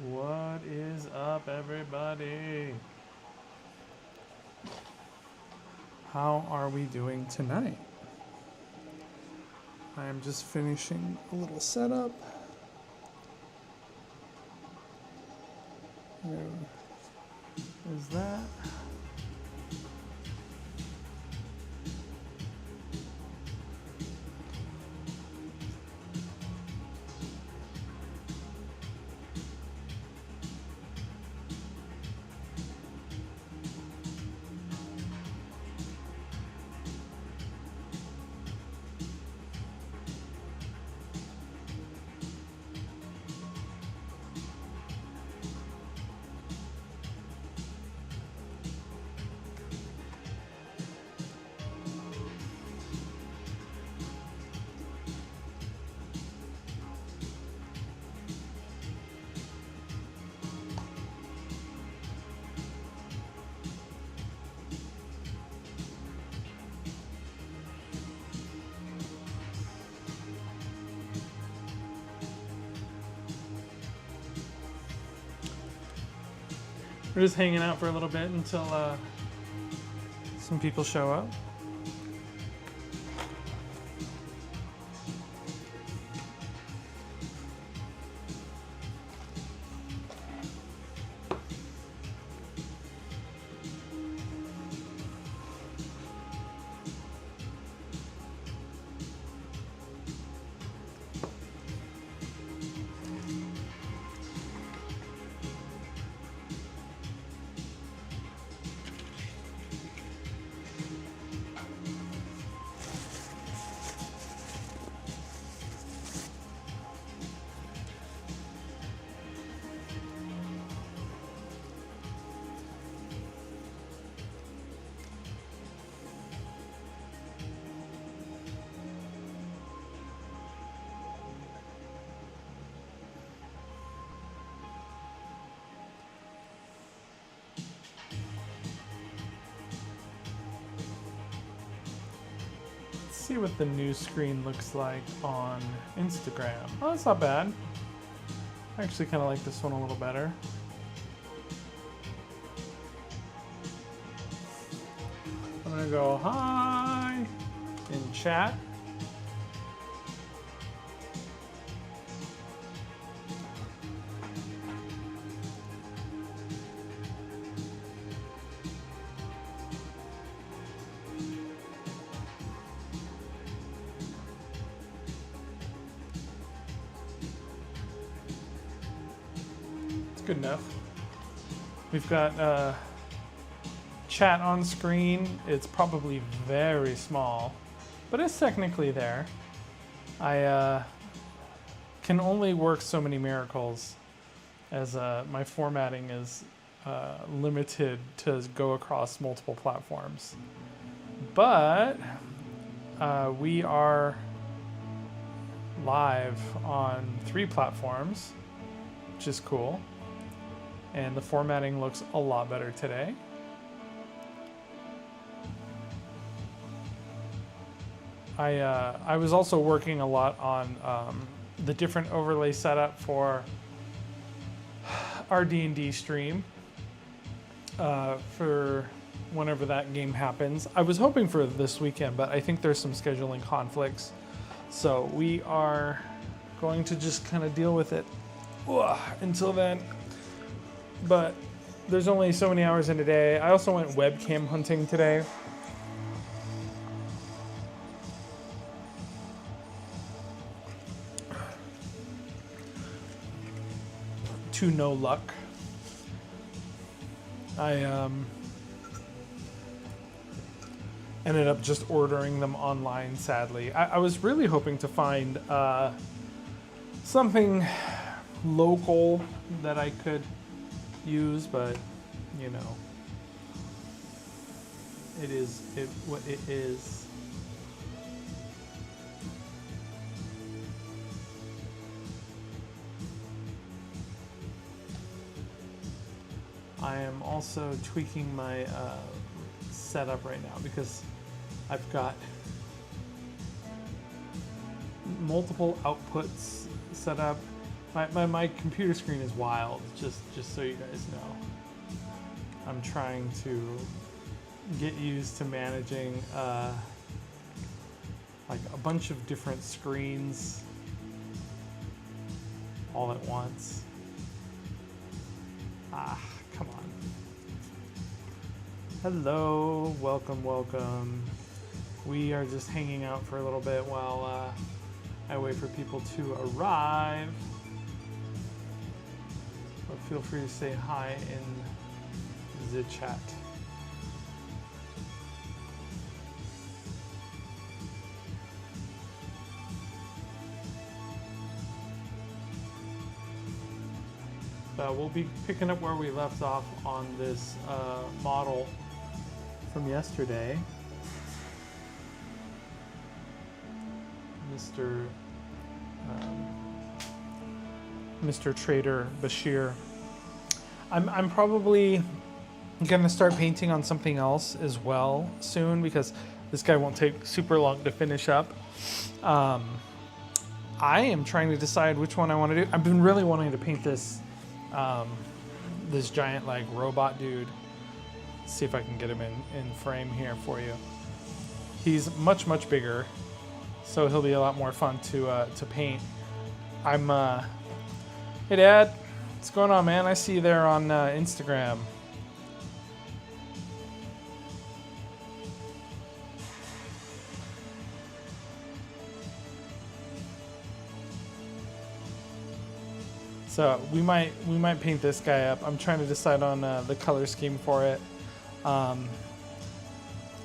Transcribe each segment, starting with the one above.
What is up, everybody? How are we doing tonight? I am just finishing a little setup. There is that. We're just hanging out for a little bit until some people show up. See what the new screen looks like on Instagram. Oh, that's not bad. I actually kind of like this one a little better. I'm gonna go hi in chat. Good enough. We've got chat on screen. It's probably very small, but it's technically there. I can only work so many miracles as my formatting is limited to go across multiple platforms. But we are live on 3 platforms, which is cool. And the formatting looks a lot better today. I was also working a lot on the different overlay setup for our D&D stream for whenever that game happens. I was hoping for this weekend, but I think there's some scheduling conflicts. So we are going to just kind of deal with it until then. But there's only so many hours in a day. I also went webcam hunting today. To no luck. I ended up just ordering them online, sadly. I was really hoping to find something local that I could use, but you know, it is what it is. I am also tweaking my setup right now because I've got multiple outputs set up. My computer screen is wild, just so you guys know. I'm trying to get used to managing like a bunch of different screens all at once. Ah, come on. Hello, welcome. We are just hanging out for a little bit while I wait for people to arrive. But feel free to say hi in the chat. We'll be picking up where we left off on this model from yesterday. Mr. Trader Bashir. I'm probably gonna start painting on something else as well soon because this guy won't take super long to finish up. I am trying to decide which one I want to do. I've been really wanting to paint this this giant like robot dude. Let's see if I can get him in frame here for you. He's much bigger, so he'll be a lot more fun to paint. Hey Dad, what's going on, man? I see you there on Instagram. So we might paint this guy up. I'm trying to decide on the color scheme for it. I've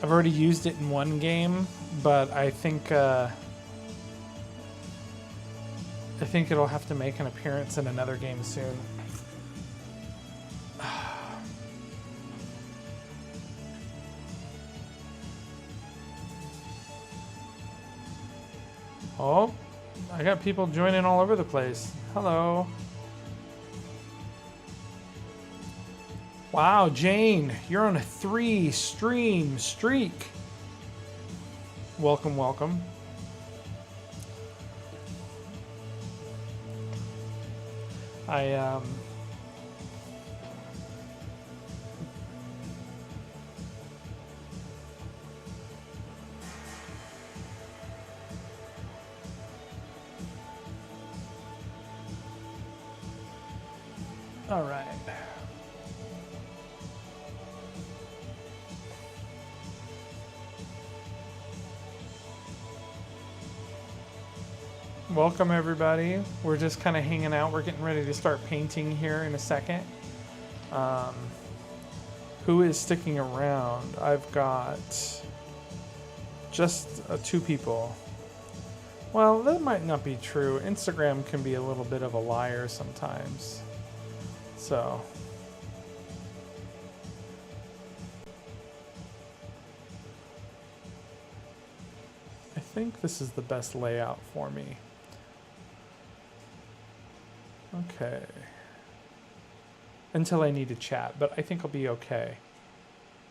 already used it in one game, but I think it'll have to make an appearance in another game soon. Oh, I got people joining all over the place. Hello. Wow, Jane, you're on a 3-stream streak. Welcome. All right. Welcome everybody. We're just kind of hanging out. We're getting ready to start painting here in a second. Who is sticking around? I've got just 2 people. Well, that might not be true. Instagram can be a little bit of a liar sometimes. So I think this is the best layout for me. Okay. Until I need to chat, but I think I'll be okay.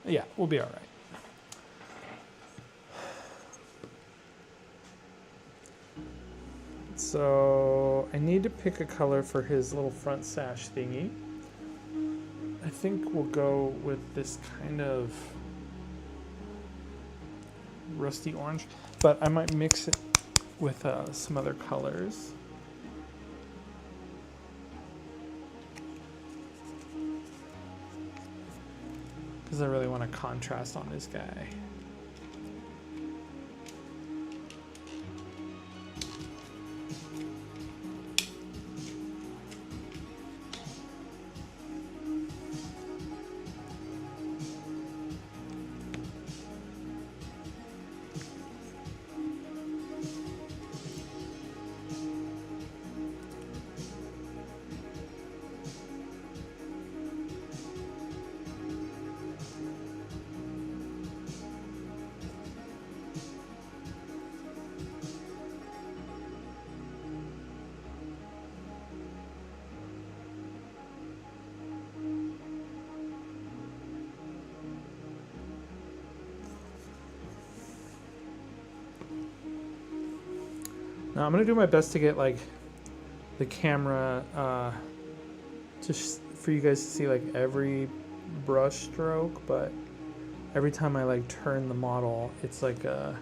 Yeah, we'll be all right. So I need to pick a color for his little front sash thingy. I think we'll go with this kind of rusty orange, but I might mix it with some other colors. Because I really want to contrast on this guy. Now I'm gonna do my best to get like the camera just for you guys to see like every brush stroke, but every time I like turn the model, it's like a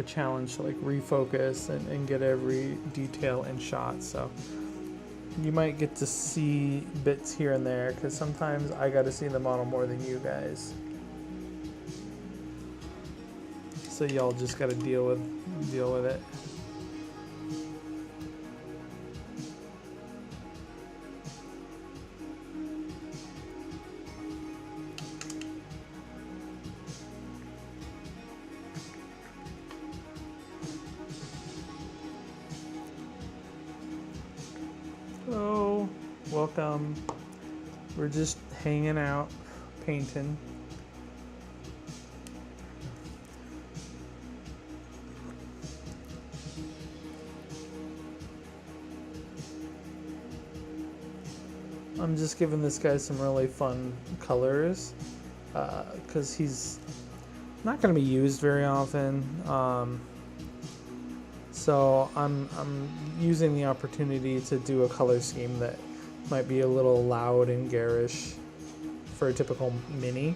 challenge to like refocus and get every detail in shot. So you might get to see bits here and there because sometimes I got to see the model more than you guys. So y'all just got to deal with it. Hello, welcome. We're just hanging out, painting. I'm just giving this guy some really fun colors because he's not going to be used very often. So I'm using the opportunity to do a color scheme that might be a little loud and garish for a typical mini,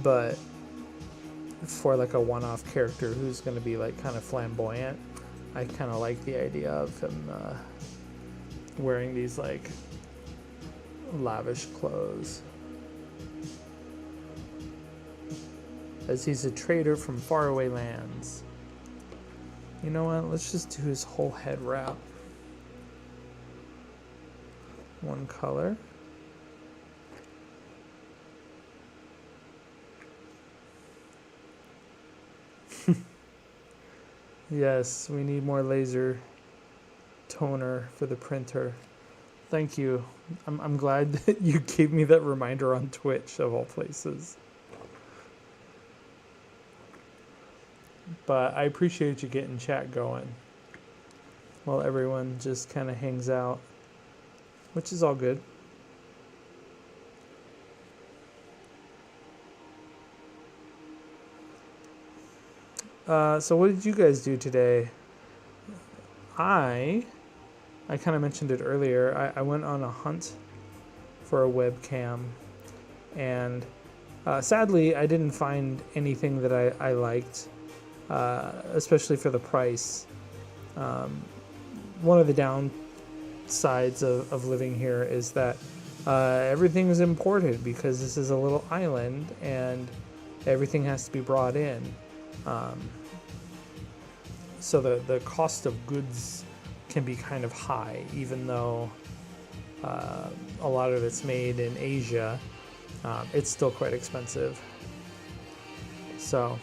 but for like a one-off character who's going to be like kind of flamboyant, I kind of like the idea of him wearing these like lavish clothes, as he's a trader from faraway lands. You know what? Let's just do his whole head wrap. One color. Yes, we need more laser toner for the printer. Thank you. I'm glad that you gave me that reminder on Twitch, of all places. But I appreciate you getting chat going while everyone just kind of hangs out, which is all good. So what did you guys do today? I kind of mentioned it earlier. I went on a hunt for a webcam, and sadly I didn't find anything that I liked, especially for the price. One of the downsides of living here is that everything is imported because this is a little island and everything has to be brought in. So the cost of goods can be kind of high, even though a lot of it's made in Asia. It's still quite expensive. So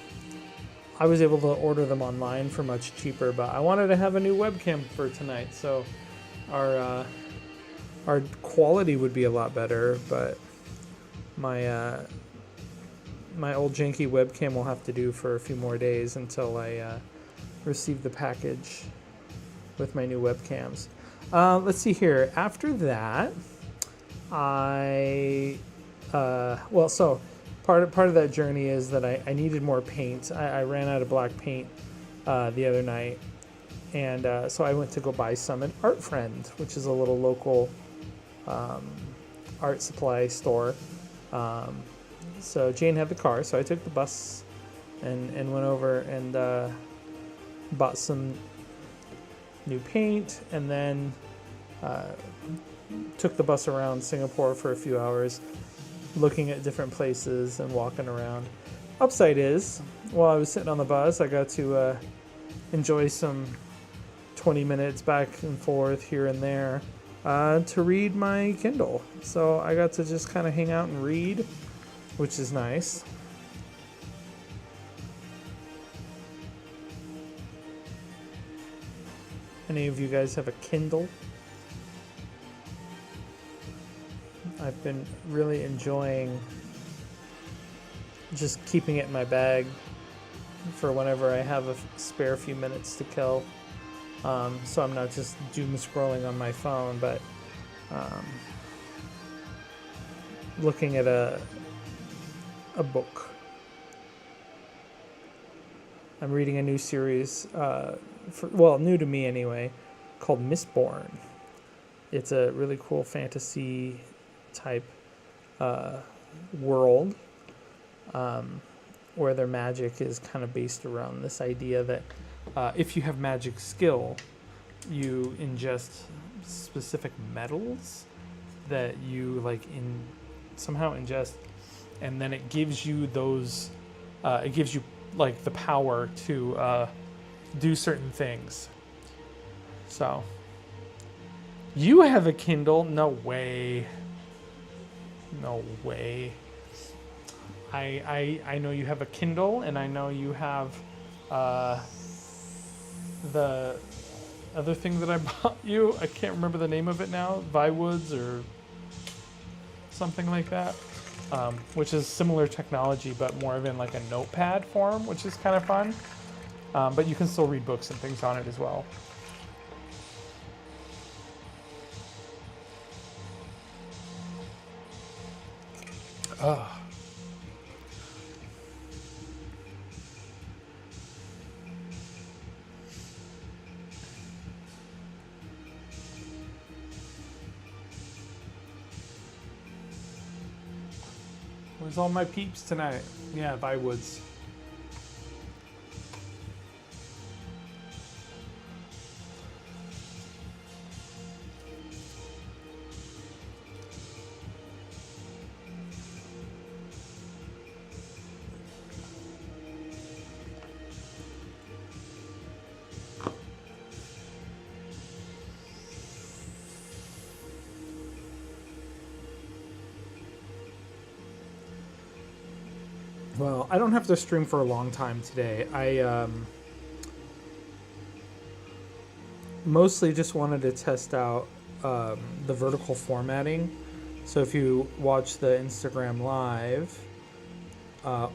I was able to order them online for much cheaper, but I wanted to have a new webcam for tonight, so our quality would be a lot better, but my my old janky webcam will have to do for a few more days until I receive the package with my new webcams. Let's see here. After that, so part of that journey is that I needed more paint. I ran out of black paint the other night, and so I went to go buy some at Art Friend, which is a little local art supply store. So Jane had the car, so I took the bus and went over and bought some new paint, and then took the bus around Singapore for a few hours, looking at different places and walking around. Upside is, while I was sitting on the bus, I got to enjoy some 20 minutes back and forth here and there to read my Kindle. So I got to just kind of hang out and read, which is nice. Any of you guys have a Kindle? I've been really enjoying just keeping it in my bag for whenever I have a spare few minutes to kill. So I'm not just doom scrolling on my phone, but looking at a book. I'm reading a new series well, new to me anyway, called Mistborn. It's a really cool fantasy type world where their magic is kind of based around this idea that if you have magic skill, you ingest specific metals that you somehow ingest, and then it gives you those. It gives you like the power to do certain things. So, you have a Kindle? No way. No way. I know you have a Kindle, and I know you have the other thing that I bought you. I can't remember the name of it now. Vywoods or something like that. Which is similar technology, but more of in like a notepad form, which is kind of fun. But you can still read books and things on it as well. Ugh. Where's all my peeps tonight? Yeah, Bywoods. Well, I don't have to stream for a long time today. I mostly just wanted to test out the vertical formatting. So if you watch the Instagram live,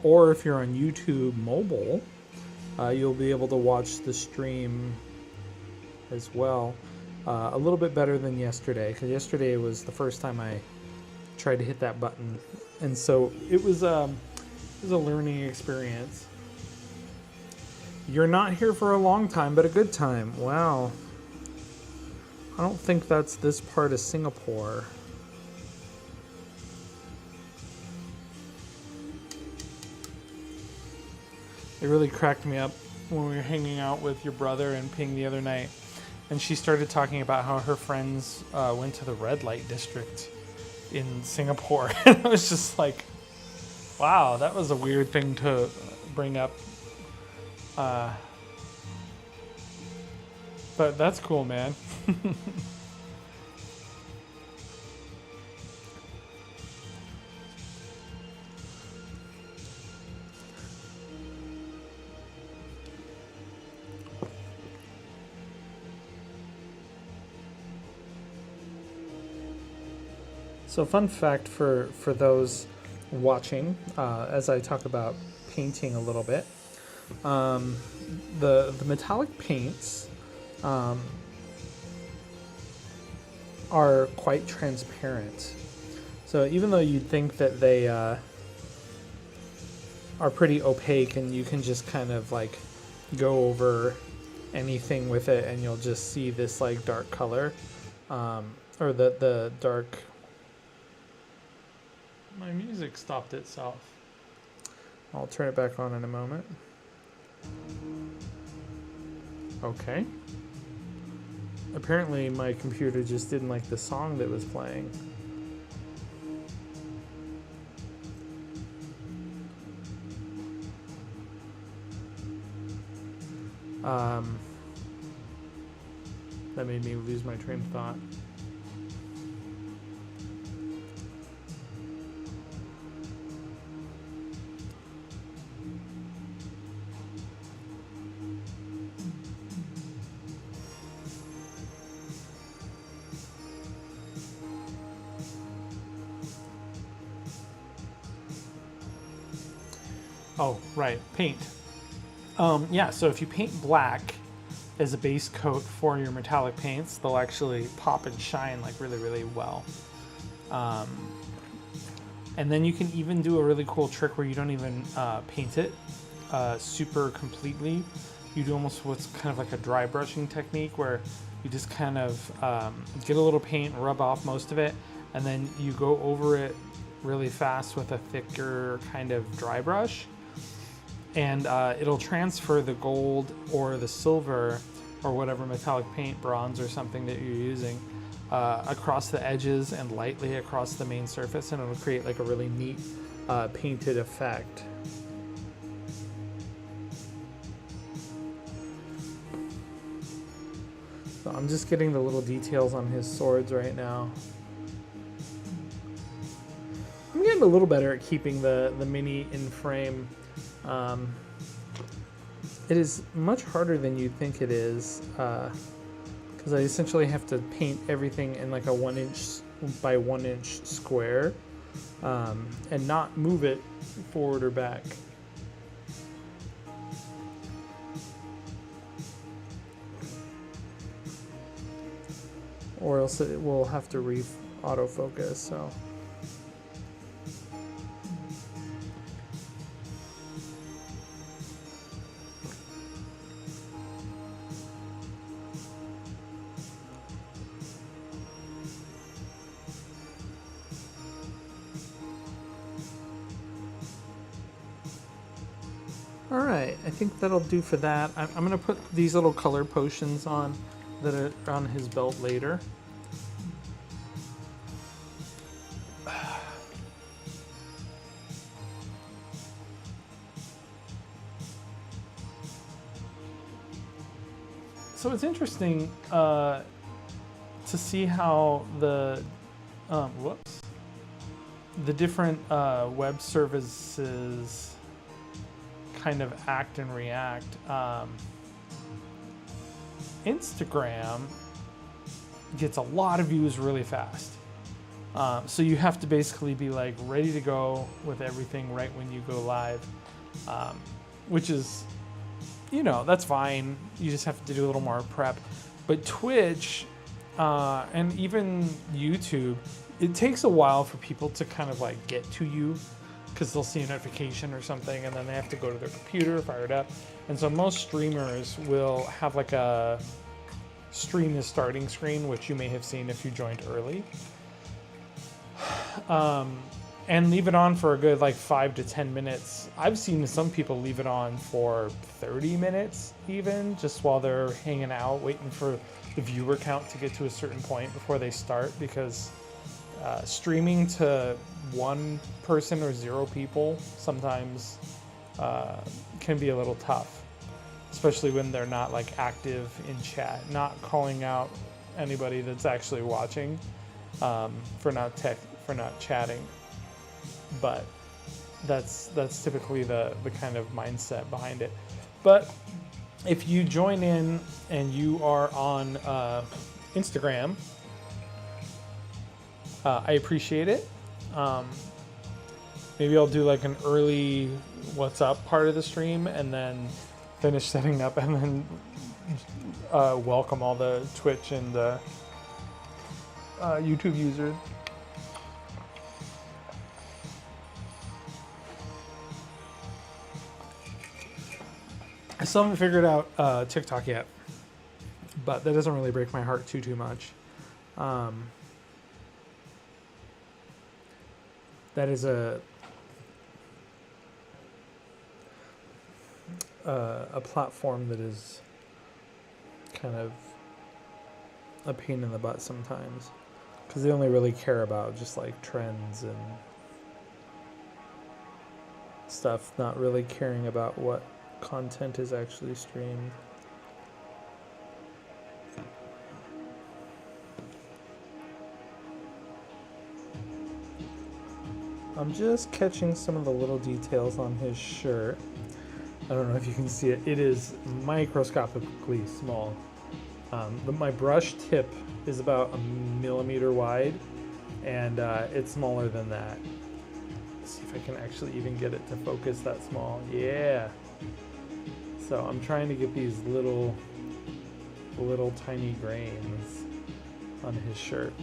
or if you're on YouTube mobile, you'll be able to watch the stream as well. A little bit better than yesterday, because yesterday was the first time I tried to hit that button, and so it was a learning experience. You're not here for a long time, but a good time. Wow. I don't think that's this part of Singapore. It really cracked me up when we were hanging out with your brother and Ping the other night, and she started talking about how her friends went to the red light district in Singapore. And I was just like, wow, that was a weird thing to bring up. But that's cool, man. So fun fact for those watching, as I talk about painting a little bit, the metallic paints are quite transparent. So even though you'd think that they are pretty opaque and you can just kind of like go over anything with it and you'll just see this like dark color, or the dark. My music stopped itself. I'll turn it back on in a moment. Okay. Apparently my computer just didn't like the song that was playing. That made me lose my train of thought. Oh, right, paint. Yeah, so if you paint black as a base coat for your metallic paints, they'll actually pop and shine like really, really well. And then you can even do a really cool trick where you don't even paint it super completely. you do almost what's kind of like a dry brushing technique where you just kind of get a little paint, rub off most of it, and then you go over it really fast with a thicker kind of dry brush. And it'll transfer the gold or the silver or whatever metallic paint, bronze or something that you're using, across the edges and lightly across the main surface, and it'll create like a really neat painted effect. So I'm just getting the little details on his swords right now. I'm getting a little better at keeping the mini in frame. It is much harder than you think it is, because I essentially have to paint everything in like a 1 inch by 1 inch square, and not move it forward or back. Or else it will have to autofocus, so. All right, I think that'll do for that. I'm gonna put these little color potions on that are on his belt later. So it's interesting to see how the different web services kind of act and react. Instagram gets a lot of views really fast. So you have to basically be like ready to go with everything right when you go live, which is, you know, that's fine. You just have to do a little more prep. But Twitch and even YouTube, it takes a while for people to kind of like get to you, because they'll see a notification or something and then they have to go to their computer, fire it up. And so most streamers will have like a stream is starting screen, which you may have seen if you joined early. And leave it on for a good like 5 to 10 minutes. I've seen some people leave it on for 30 minutes even, just while they're hanging out, waiting for the viewer count to get to a certain point before they start, because streaming to one person or 0 people sometimes can be a little tough, especially when they're not like active in chat, not calling out anybody that's actually watching for not chatting. But that's typically the kind of mindset behind it. But if you join in and you are on Instagram, I appreciate it. Maybe I'll do like an early what's up part of the stream and then finish setting up and then welcome all the Twitch and YouTube users. I still haven't figured out TikTok yet, but that doesn't really break my heart too much. That is a platform that is kind of a pain in the butt sometimes, because they only really care about just like trends and stuff, not really caring about what content is actually streamed. I'm just catching some of the little details on his shirt. I don't know if you can see it. It is microscopically small. My brush tip is about 1 millimeter wide, and it's smaller than that. Let's see if I can actually even get it to focus that small. Yeah. So I'm trying to get these little tiny grains on his shirt.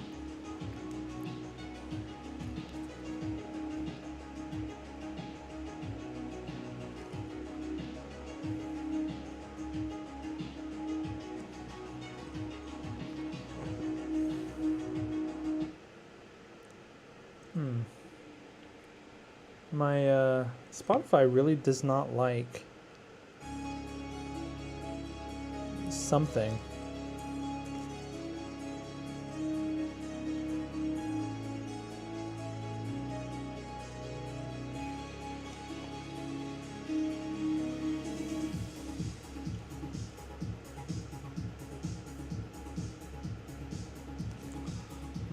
My Spotify really does not like something.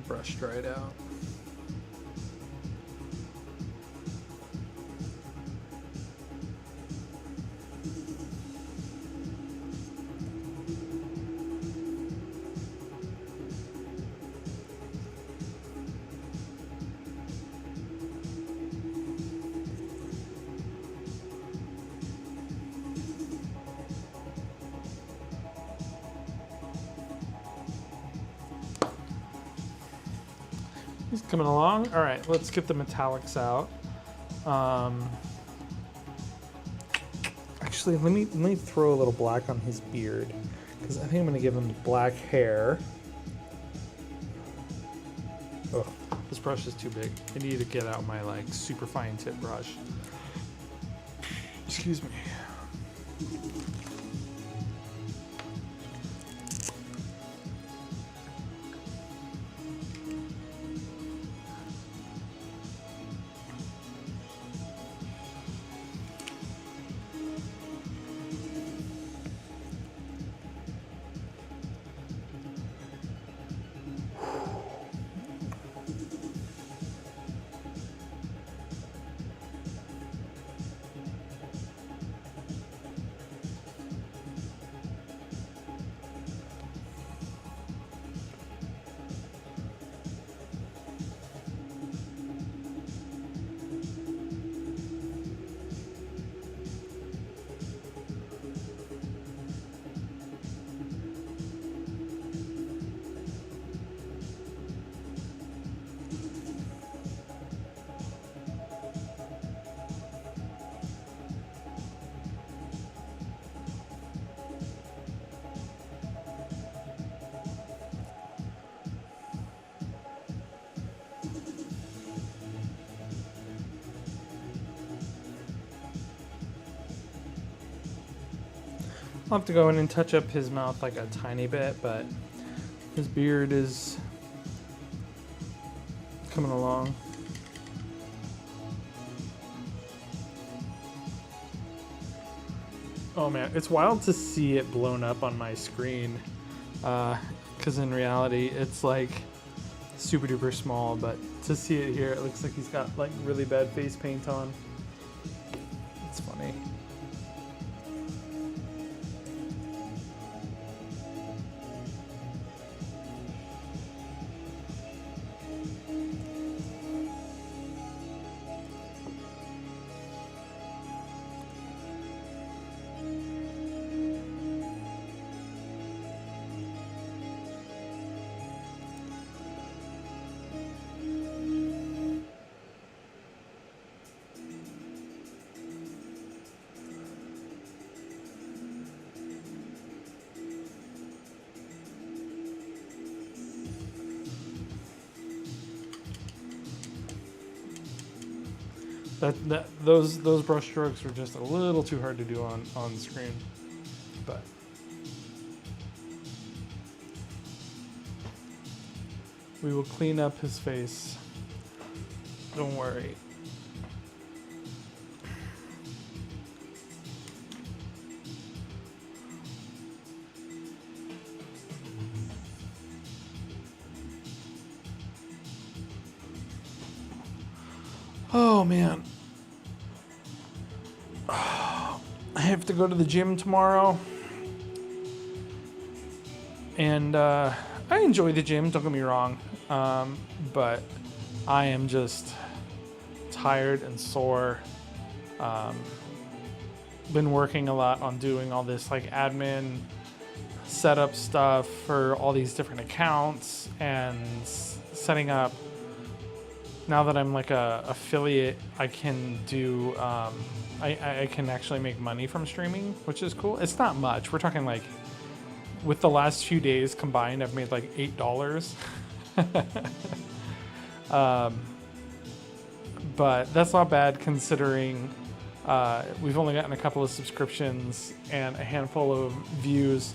Brush dried out. He's coming along. All right, let's get the metallics out. Actually, let me throw a little black on his beard because I think I'm gonna give him black hair. Oh, this brush is too big. I need to get out my like super fine tip brush. Excuse me. I'll have to go in and touch up his mouth like a tiny bit, but his beard is coming along. Oh man, it's wild to see it blown up on my screen, because in reality it's like super duper small, but to see it here, it looks like he's got like really bad face paint on. It's funny. Those brush strokes were just a little too hard to do on screen, but we will clean up his face. Don't worry. Oh man. I have to go to the gym tomorrow. And I enjoy the gym, don't get me wrong. But I am just tired and sore. Been working a lot on doing all this like admin setup stuff for all these different accounts and setting up. Now that I'm like a affiliate, I can do I can actually make money from streaming, which is cool. It's not much. We're talking like with the last few days combined, I've made like $8. but that's not bad considering we've only gotten a couple of subscriptions and a handful of views,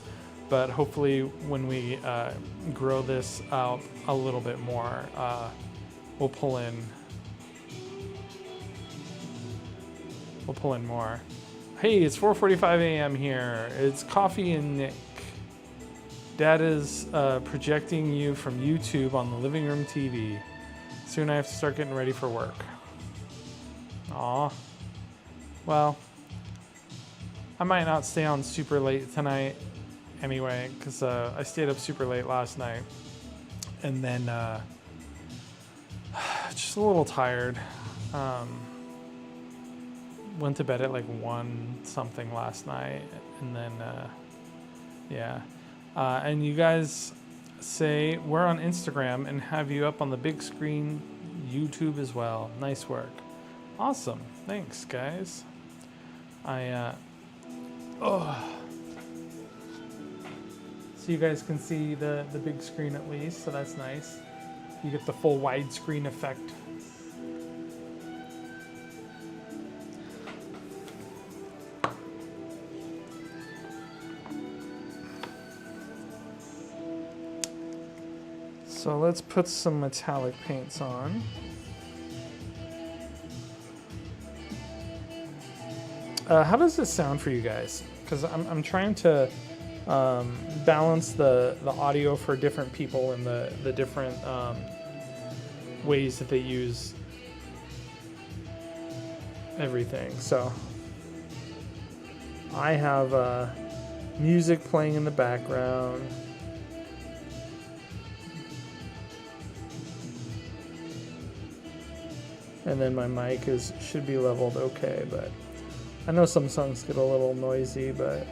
but hopefully when we grow this out a little bit more, we'll pull in more. Hey, it's 4:45 a.m. here. It's Coffee and Nick. Dad is projecting you from YouTube on the living room TV. Soon I have to start getting ready for work. Aw. Well, I might not stay on super late tonight anyway, because I stayed up super late last night. And then just a little tired. Went to bed at like 1 something last night. And then, yeah. And you guys say we're on Instagram and have you up on the big screen YouTube as well. Nice work. Awesome. Thanks, guys. So you guys can see the big screen at least, so that's nice. You get the full widescreen effect. So let's put some metallic paints on. How does this sound for you guys? Because I'm trying to balance the audio for different people and the different ways that they use everything. So I have music playing in the background. And then my mic should be leveled okay, but I know some songs get a little noisy, but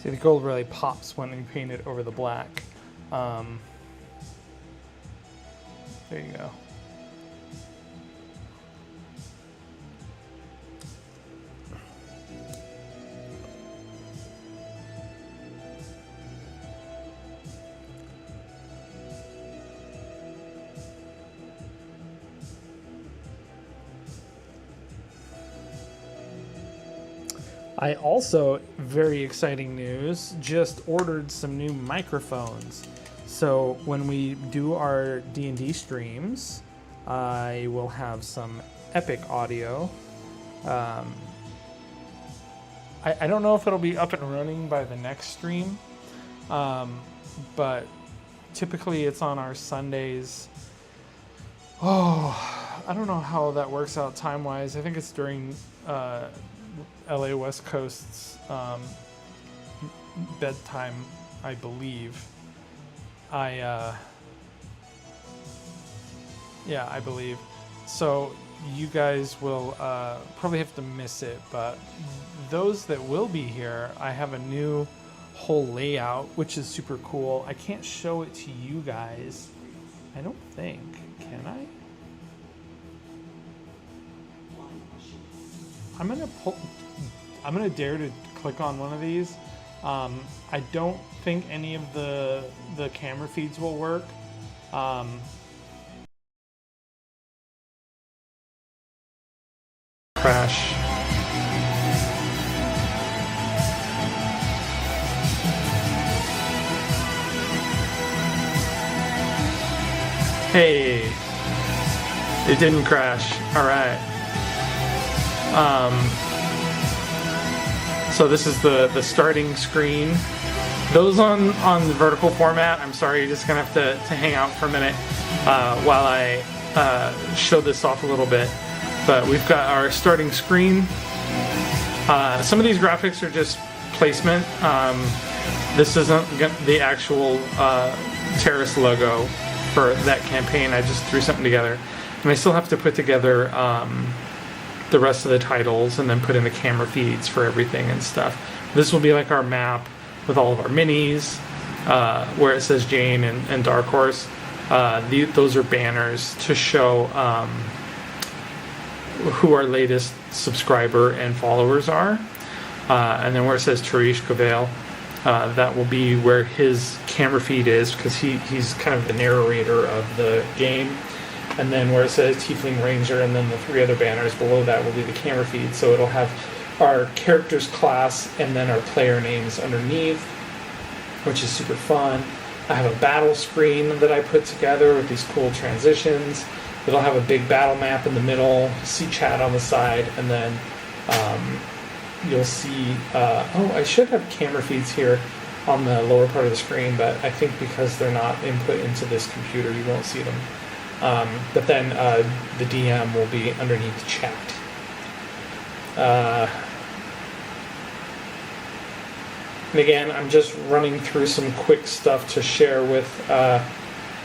see, the gold really pops when you paint it over the black. There you go. I also, very exciting news, just ordered some new microphones. So when we do our D&D streams, I will have some epic audio. I don't know if it'll be up and running by the next stream, but typically it's on our Sundays. Oh, I don't know how that works out time-wise. I think it's during LA West Coast's bedtime, I believe. Yeah, I believe. So you guys will probably have to miss it, but those that will be here, I have a new whole layout, which is super cool. I can't show it to you guys, I don't think. Can I? I'm gonna dare to click on one of these. I don't think any of the camera feeds will work. Crash. Hey, it didn't crash. All right. So this is the starting screen. Those on the vertical format, I'm sorry, you're just gonna have to hang out for a minute while I show this off a little bit. But we've got our starting screen. Some of these graphics are just placement. This isn't the actual Terrace logo for that campaign. I just threw something together. And I still have to put together the rest of the titles and then put in the camera feeds for everything and stuff. This will be like our map with all of our minis, where it says Jane and Dark Horse. Those are banners to show who our latest subscriber and followers are. And then where it says Tarish Gavale, that will be where his camera feed is, because he's kind of the narrator of the game. And then where it says Tiefling Ranger, and then the 3 other banners below that will be the camera feed. So it'll have our character's class and then our player names underneath, which is super fun. I have a battle screen that I put together with these cool transitions. It'll have a big battle map in the middle, see chat on the side, and then you'll see, I should have camera feeds here on the lower part of the screen, but I think because they're not input into this computer, you won't see them. But then the DM will be underneath the chat. And again, I'm just running through some quick stuff to share with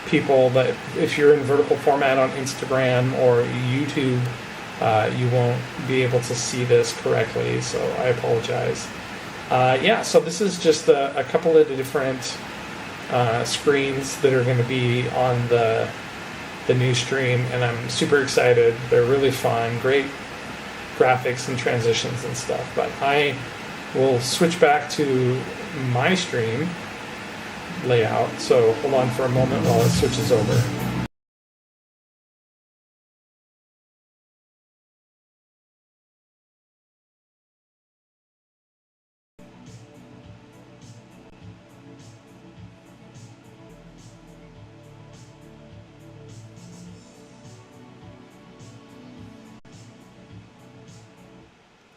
people that if you're in vertical format on Instagram or YouTube, you won't be able to see this correctly, so I apologize. Yeah, so this is just a couple of the different screens that are going to be on the new stream, and I'm super excited. They're really fun, great graphics and transitions and stuff. But I will switch back to my stream layout, so hold on for a moment while it switches over.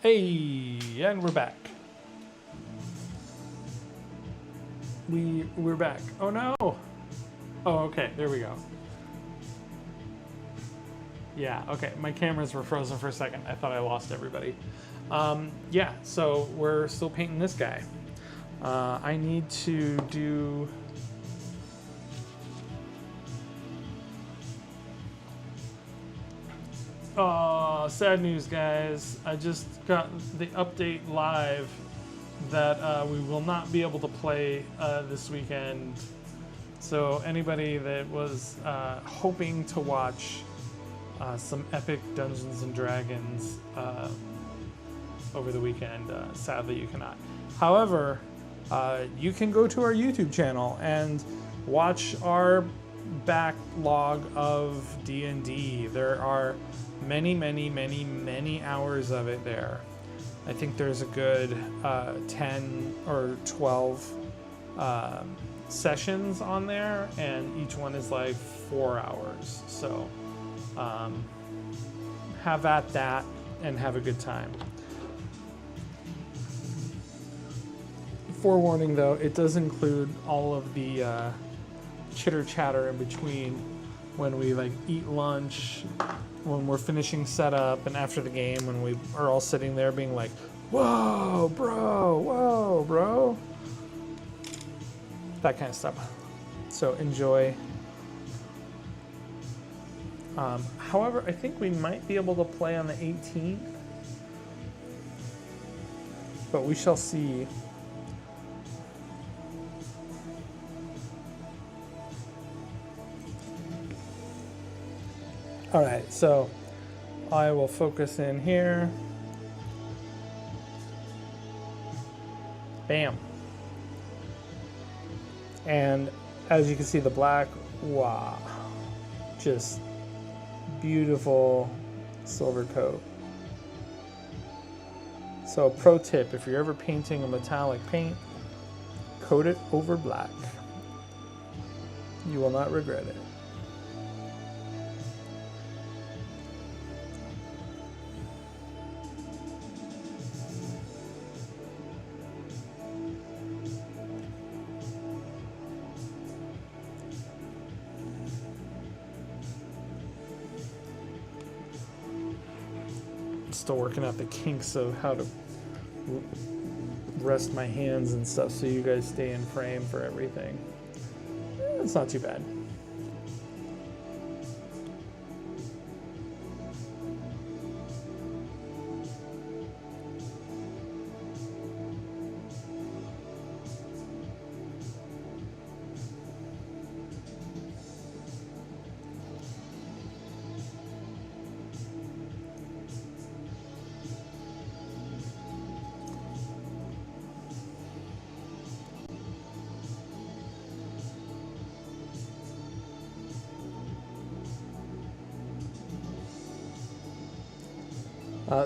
Hey, and we're back. We're back. Oh no! Oh, okay, there we go. Yeah, okay, my cameras were frozen for a second. I thought I lost everybody. Yeah, so we're still painting this guy. I need to do... Oh, sad news, guys. I just got the update live that we will not be able to play this weekend. So anybody that was hoping to watch some epic Dungeons and Dragons over the weekend, sadly you cannot. However, you can go to our YouTube channel and watch our backlog of D&D. There are many hours of it there. I think there's a good 10 or 12 sessions on there, and each one is like 4 hours. So have at that and have a good time. Forewarning though, it does include all of the chitter chatter in between when we like eat lunch, when we're finishing setup, and after the game when we are all sitting there being like, whoa bro, that kind of stuff. So enjoy. However, I think we might be able to play on the 18th, but we shall see. All right, so I will focus in here. Bam. And as you can see, the black, wow, just beautiful silver coat. So pro tip, if you're ever painting a metallic paint, coat it over black. You will not regret it. still working out the kinks of how to rest my hands and stuff so you guys stay in frame for everything. It's not too bad.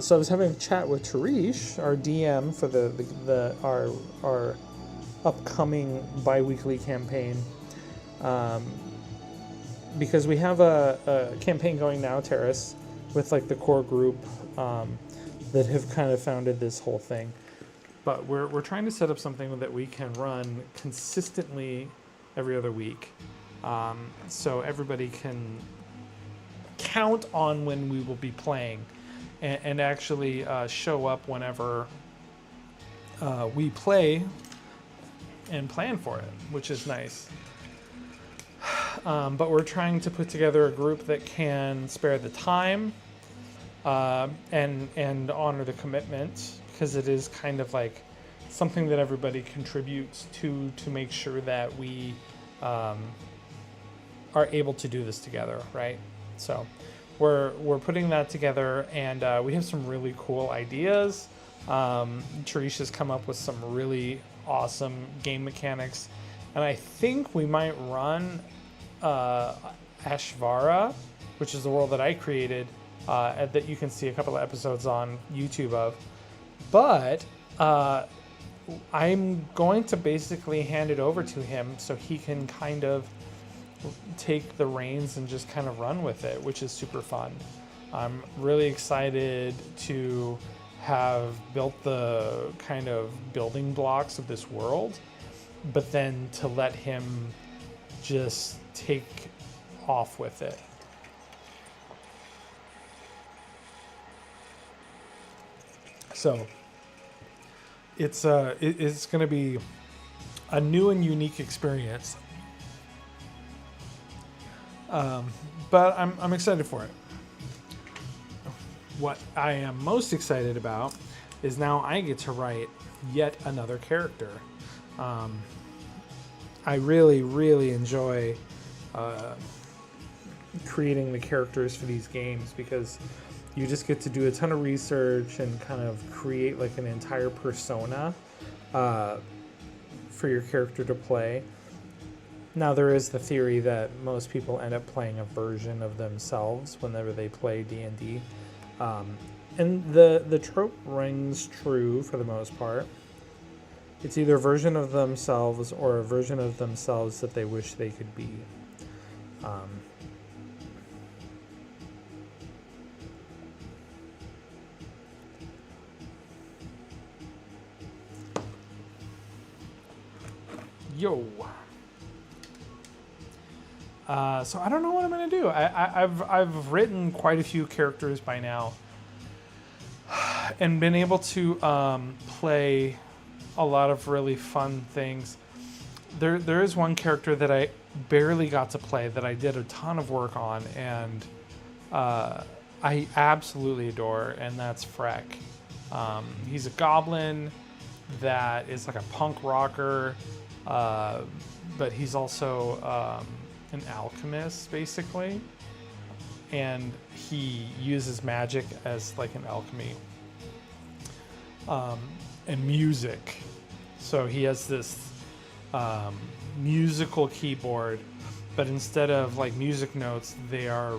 So I was having a chat with Tarish, our DM for our upcoming bi-weekly campaign, because we have a campaign going now, Terrace, with like the core group that have kind of founded this whole thing. But we're trying to set up something that we can run consistently every other week, so everybody can count on when we will be playing. And actually show up whenever we play and plan for it, which is nice. But we're trying to put together a group that can spare the time and honor the commitment, because it is kind of like something that everybody contributes to make sure that we are able to do this together, right? So we're putting that together, and we have some really cool ideas. Tarish has come up with some really awesome game mechanics, and I think we might run Ashvara, which is the world that I created, that you can see a couple of episodes on YouTube of. But I'm going to basically hand it over to him so he can kind of take the reins and just kind of run with it, which is super fun. I'm really excited to have built the kind of building blocks of this world, but then to let him just take off with it. So it's going to be a new and unique experience. But I'm excited for it. What I am most excited about is now I get to write yet another character. I really, really enjoy creating the characters for these games, because you just get to do a ton of research and kind of create like an entire persona for your character to play. Now, there is the theory that most people end up playing a version of themselves whenever they play D&D. And the trope rings true for the most part. It's either a version of themselves or a version of themselves that they wish they could be. Yo. So I don't know what I'm gonna do. I've written quite a few characters by now, and been able to play a lot of really fun things. There is one character that I barely got to play that I did a ton of work on, and I absolutely adore, and that's Freck. He's a goblin that is like a punk rocker, but he's also an alchemist, basically, and he uses magic as like an alchemy, and music. So he has this musical keyboard, but instead of like music notes, they are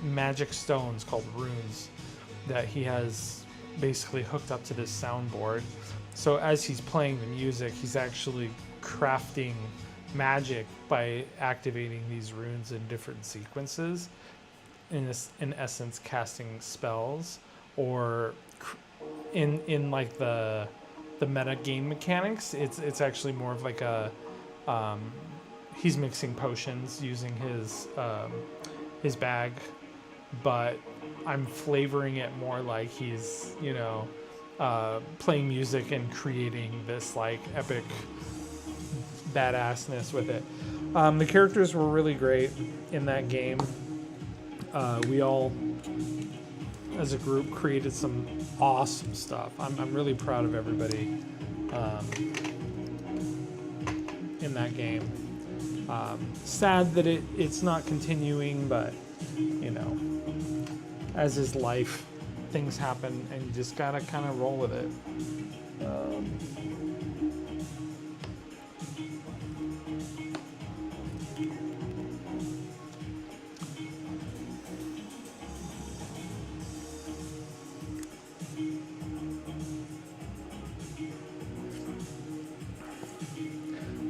magic stones called runes that he has basically hooked up to this soundboard. So as he's playing the music, he's actually crafting magic by activating these runes in different sequences, in essence casting spells, or in like the meta game mechanics, it's actually more of like a he's mixing potions using his bag, but I'm flavoring it more like he's, playing music and creating this like epic badassness with it. The characters were really great in that game. We all, as a group, created some awesome stuff. I'm really proud of everybody in that game. Sad that it's not continuing, but as is life, things happen, and you just gotta kind of roll with it.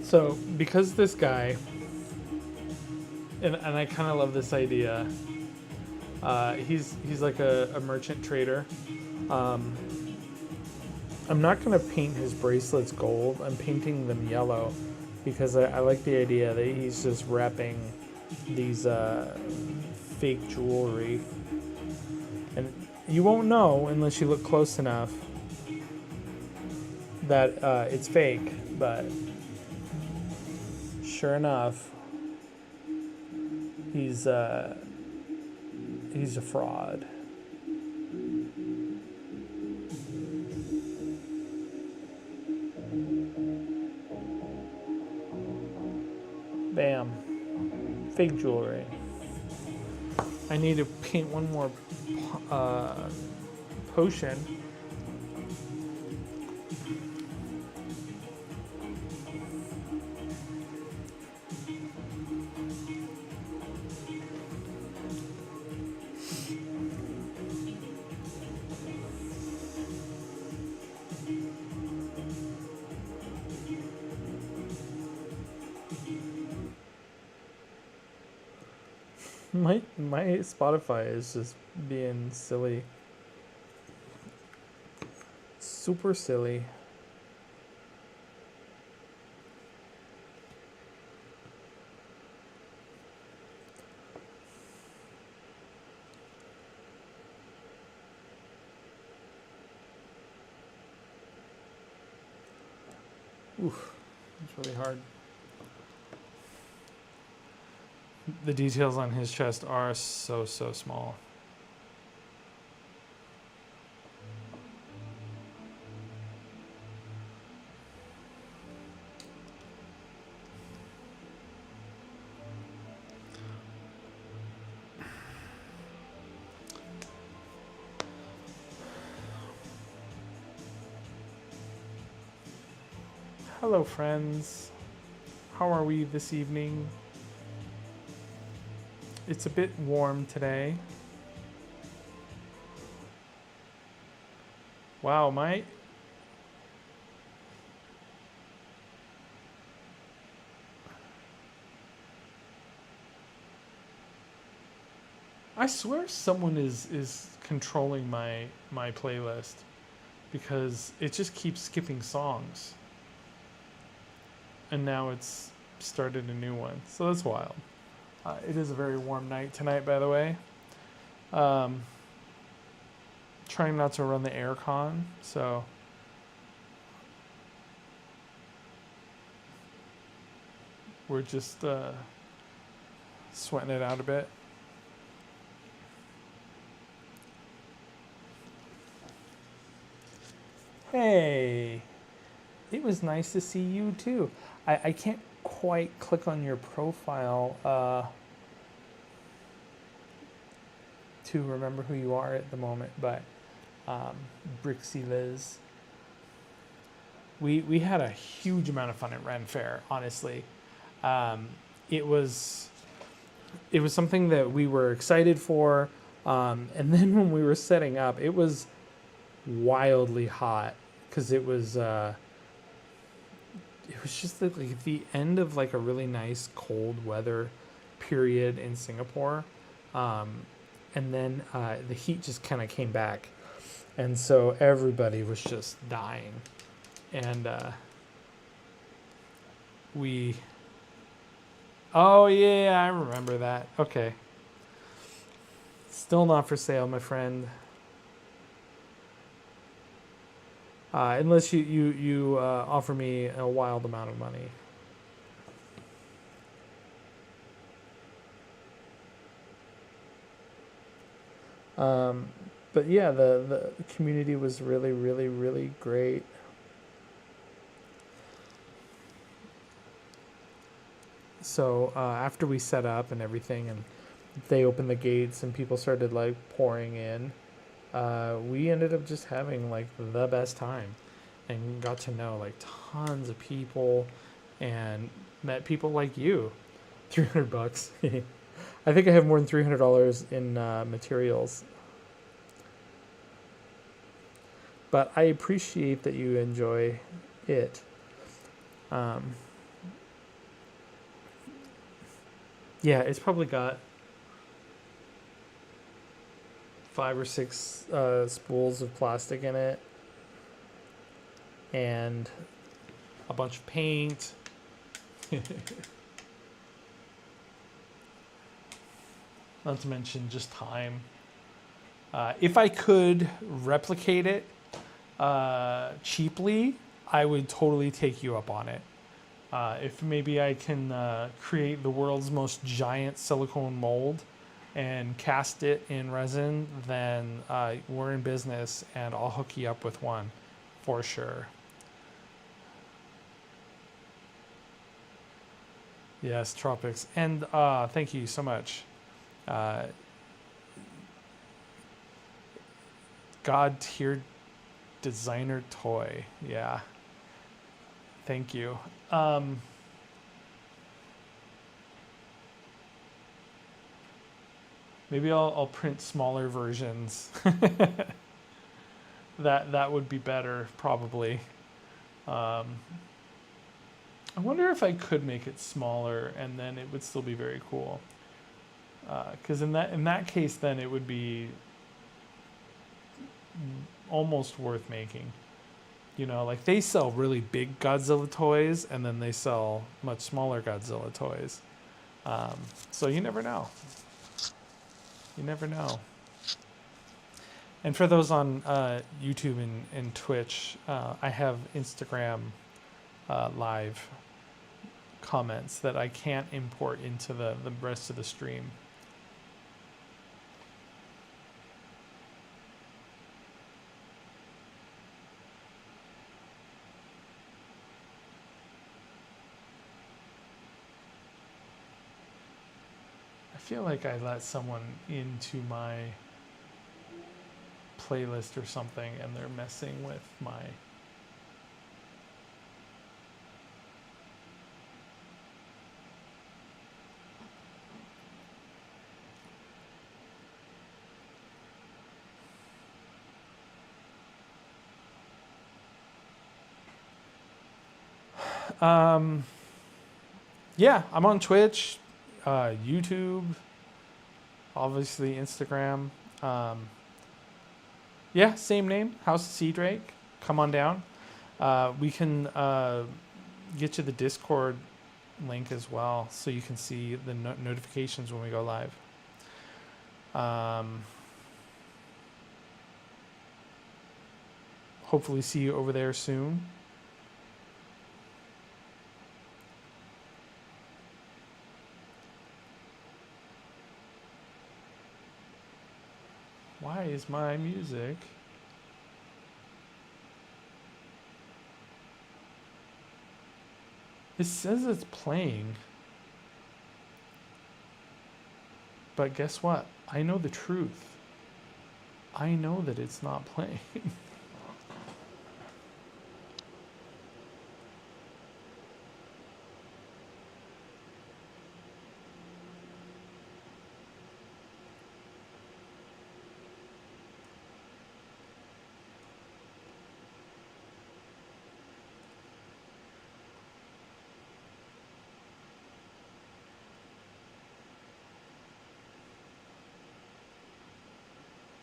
So, because this guy, and I kind of love this idea. He's like a merchant trader. I'm not going to paint his bracelets gold. I'm painting them yellow because I like the idea that he's just wrapping these fake jewelry. And you won't know unless you look close enough that it's fake, but sure enough, he's a fraud. Bam. Fake jewelry. I need to paint one more potion. My Spotify is just being silly. Super silly. Oof, it's really hard. The details on his chest are so small. Hello, friends. How are we this evening? It's a bit warm today. Wow, I swear someone is controlling my playlist because it just keeps skipping songs. And now it's started a new one. So that's wild. It is a very warm night tonight, by the way. Trying not to run the aircon, so we're just sweating it out a bit. Hey, it was nice to see you too. I can't quite click on your profile to remember who you are at the moment, but Brixie Liz. We had a huge amount of fun at Ren Fair, honestly. It was something that we were excited for, and then when we were setting up, it was wildly hot because it was just like the end of like a really nice cold weather period in Singapore, and then the heat just kind of came back, and so everybody was just dying, and oh yeah, I remember that. Okay, Still not for sale, my friend. Unless you offer me a wild amount of money. But yeah, the community was really, really, really great. So after we set up and everything, and they opened the gates and people started like pouring in, we ended up just having like the best time, and got to know like tons of people, and met people like you. $300. I think I have more than $300 in materials. But I appreciate that you enjoy it. Yeah, it's probably got 5 or 6 spools of plastic in it, and a bunch of paint. Not to mention just time. If I could replicate it cheaply, I would totally take you up on it. If maybe I can create the world's most giant silicone mold and cast it in resin, then we're in business, and I'll hook you up with one for sure. Yes, tropics. And thank you so much. God tier designer toy. Yeah. Thank you. Maybe I'll print smaller versions. That would be better, probably. I wonder if I could make it smaller and then it would still be very cool. Because in that case, then it would be almost worth making. You know, like they sell really big Godzilla toys, and then they sell much smaller Godzilla toys. So you never know. You never know. And for those on YouTube and Twitch, I have Instagram live comments that I can't import into the rest of the stream. I feel like I let someone into my playlist or something, and they're messing with my... Yeah, I'm on Twitch, YouTube, obviously Instagram. Yeah, same name, House of Seadrake. Come on down. We can get you the Discord link as well, so you can see the notifications when we go live. Hopefully see you over there soon. Why is my music... It says it's playing. But guess what? I know the truth. I know that it's not playing.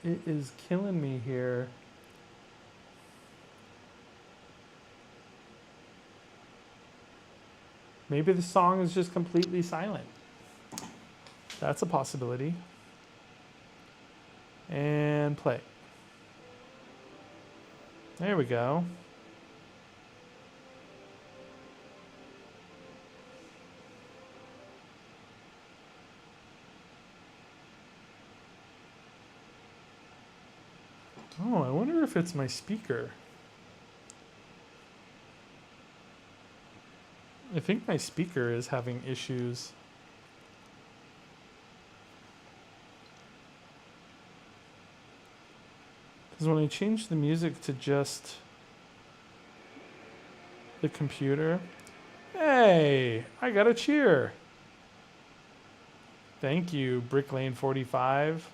It is killing me here. Maybe the song is just completely silent. That's a possibility. And play. There we go. Oh, I wonder if it's my speaker. I think my speaker is having issues. Because when I change the music to just the computer, hey, I got a cheer. Thank you, Bricklane 45.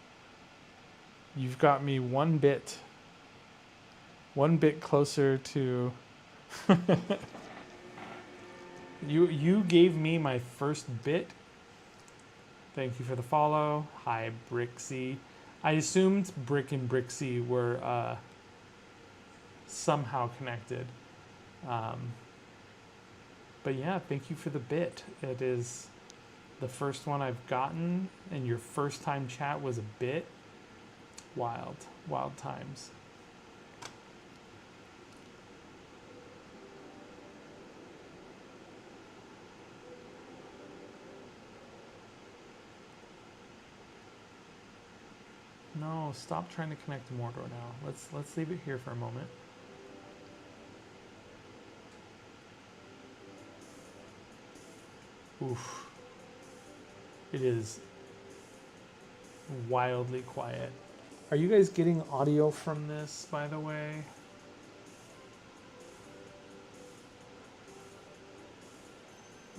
You've got me one bit closer to. You gave me my first bit. Thank you for the follow. Hi, Brixie. I assumed Brick and Brixie were somehow connected. But yeah, thank you for the bit. It is the first one I've gotten, and your first time chat was a bit. Wild times. No, stop trying to connect to Mordor now. Let's leave it here for a moment. Oof. It is wildly quiet. Are you guys getting audio from this, by the way?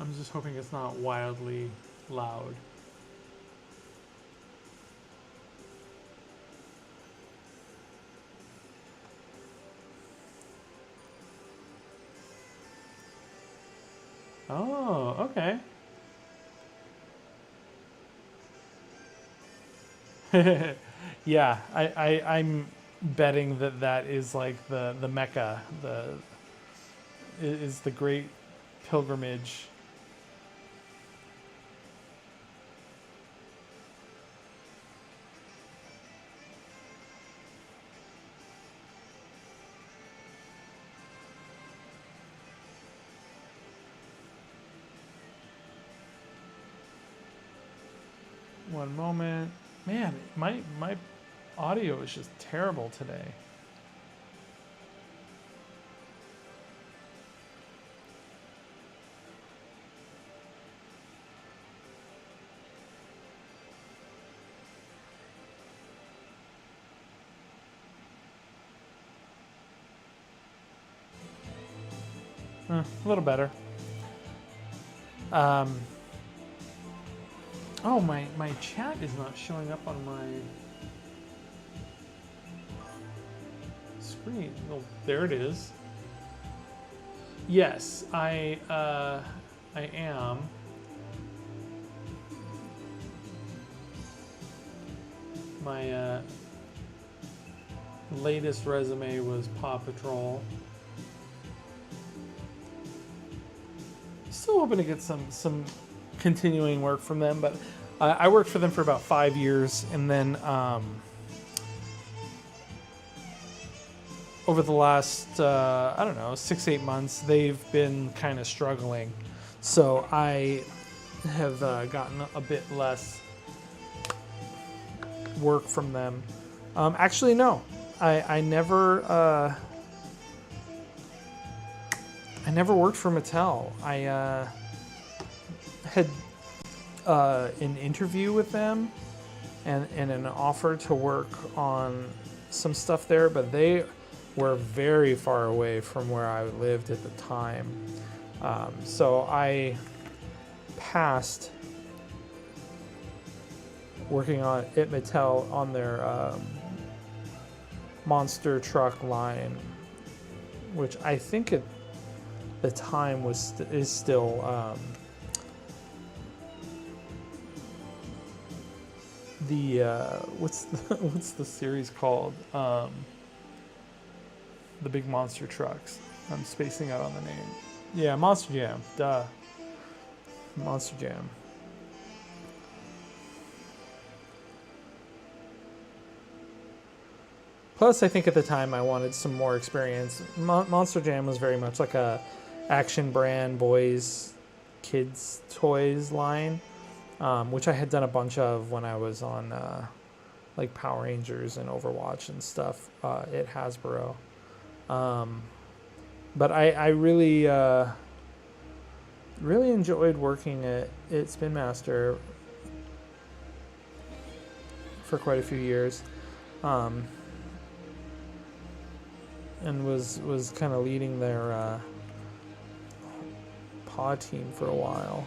I'm just hoping it's not wildly loud. Oh, okay. Yeah, I'm betting that is like the Mecca, is the great pilgrimage. One moment. Man, my audio is just terrible today. A little better. Oh, my chat is not showing up on my screen. Oh, there it is. Yes, I am. My latest resume was Paw Patrol. Still hoping to get some continuing work from them, but I worked for them for about 5 years, and then over the last I don't know, 6-8 months, they've been kind of struggling, so I have gotten a bit less work from them. Actually, no, I never worked for Mattel. I had an interview with them and an offer to work on some stuff there, but they were very far away from where I lived at the time. So I passed working at Mattel on their monster truck line, which I think at the time is still the what's the series called? The big monster trucks. I'm spacing out on the name. Yeah, Monster Jam. Duh. Monster Jam. Plus, I think at the time I wanted some more experience. Monster Jam was very much like a action brand boys, kids toys line, which I had done a bunch of when I was on like Power Rangers and Overwatch and stuff at Hasbro. But I really really enjoyed working at Spin Master for quite a few years. And was kind of leading their paw team for a while.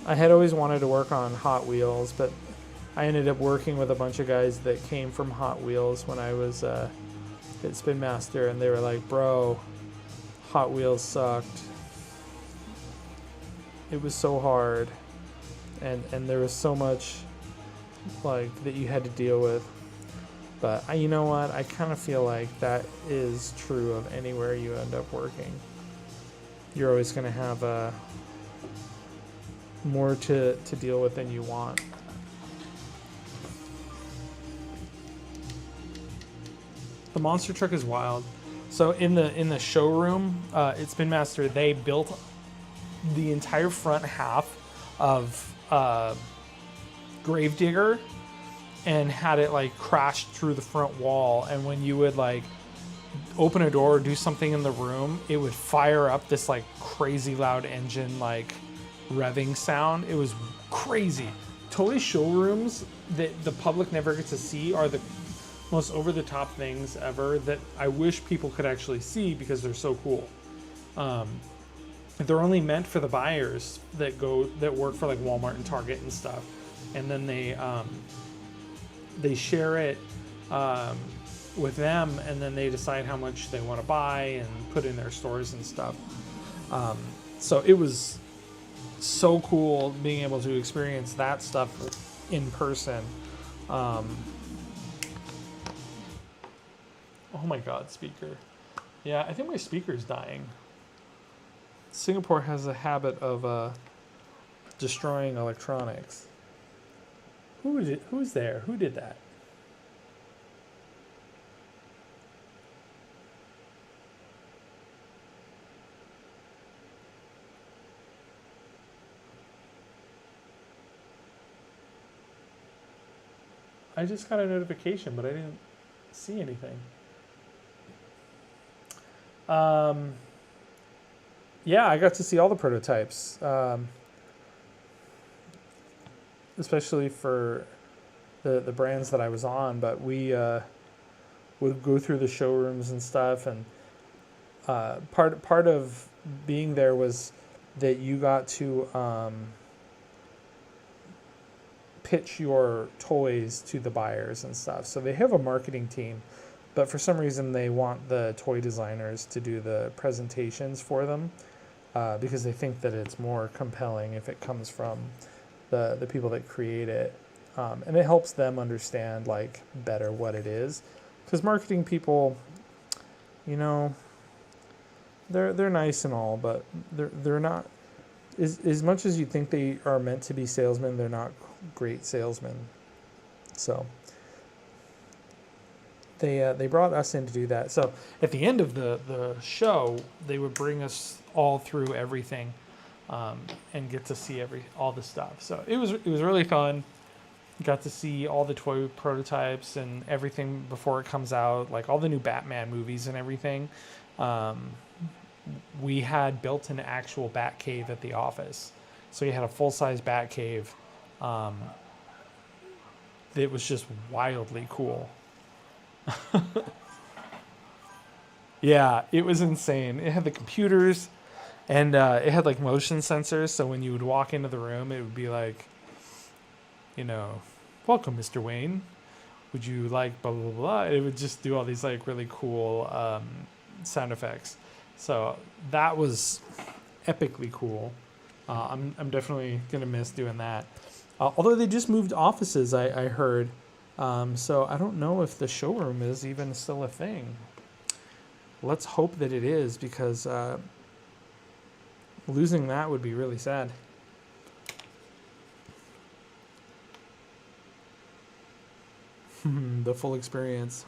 I had always wanted to work on Hot Wheels, but I ended up working with a bunch of guys that came from Hot Wheels when I was at Spin Master, and they were like, bro, Hot Wheels sucked. It was so hard, and there was so much like that you had to deal with. But you know what? I kind of feel like that is true of anywhere you end up working. You're always going to have more to deal with than you want. The monster truck is wild. So in the showroom at Spin Master, they built the entire front half of Gravedigger and had it like crashed through the front wall, and when you would like open a door or do something in the room, it would fire up this like crazy loud engine like revving sound. It was crazy. Toy showrooms that the public never gets to see are the most over-the-top things ever that I wish people could actually see because they're so cool. They're only meant for the buyers that work for like Walmart and Target and stuff, and then they share it with them, and then they decide how much they want to buy and put in their stores and stuff. So it was so cool being able to experience that stuff in person. Oh my god, speaker. Yeah, I think my speaker's dying. Singapore has a habit of destroying electronics. Who's there? Who did that? I just got a notification, but I didn't see anything. Yeah, I got to see all the prototypes, especially for the brands that I was on. But we would go through the showrooms and stuff, and part of being there was that you got to pitch your toys to the buyers and stuff. So they have a marketing team, but for some reason they want the toy designers to do the presentations for them because they think that it's more compelling if it comes from the people that create it. And it helps them understand like better what it is, because marketing people, you know, they're nice and all, but they're not as much as you think they are meant to be salesmen. They're not great salesmen. So they brought us in to do that. So at the end of the show, they would bring us all through everything and get to see all the stuff. So it was really fun. Got to see all the toy prototypes and everything before it comes out, like all the new Batman movies and everything. We had built an actual bat cave at the office. So you had a full-size bat cave. It was just wildly cool. Yeah, it was insane. It had the computers, and it had like motion sensors. So when you would walk into the room, it would be like, you know, welcome, Mr. Wayne. Would you like blah, blah, blah? It would just do all these like really cool sound effects. So that was epically cool. I'm definitely going to miss doing that. Although they just moved offices, I heard. So I don't know if the showroom is even still a thing. Let's hope that it is, because Losing that would be really sad. The full experience.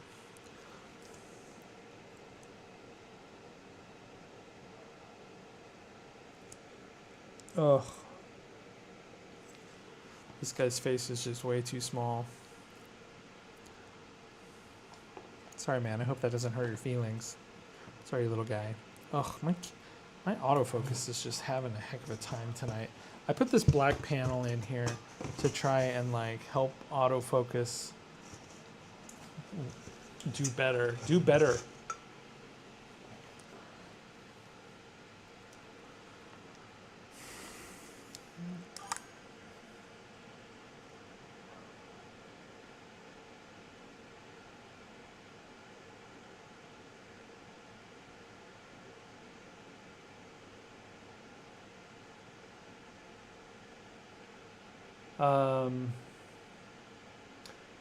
Ugh. This guy's face is just way too small. Sorry, man. I hope that doesn't hurt your feelings. Sorry, little guy. Ugh, my autofocus is just having a heck of a time tonight. I put this black panel in here to try and like help autofocus do better. Do better.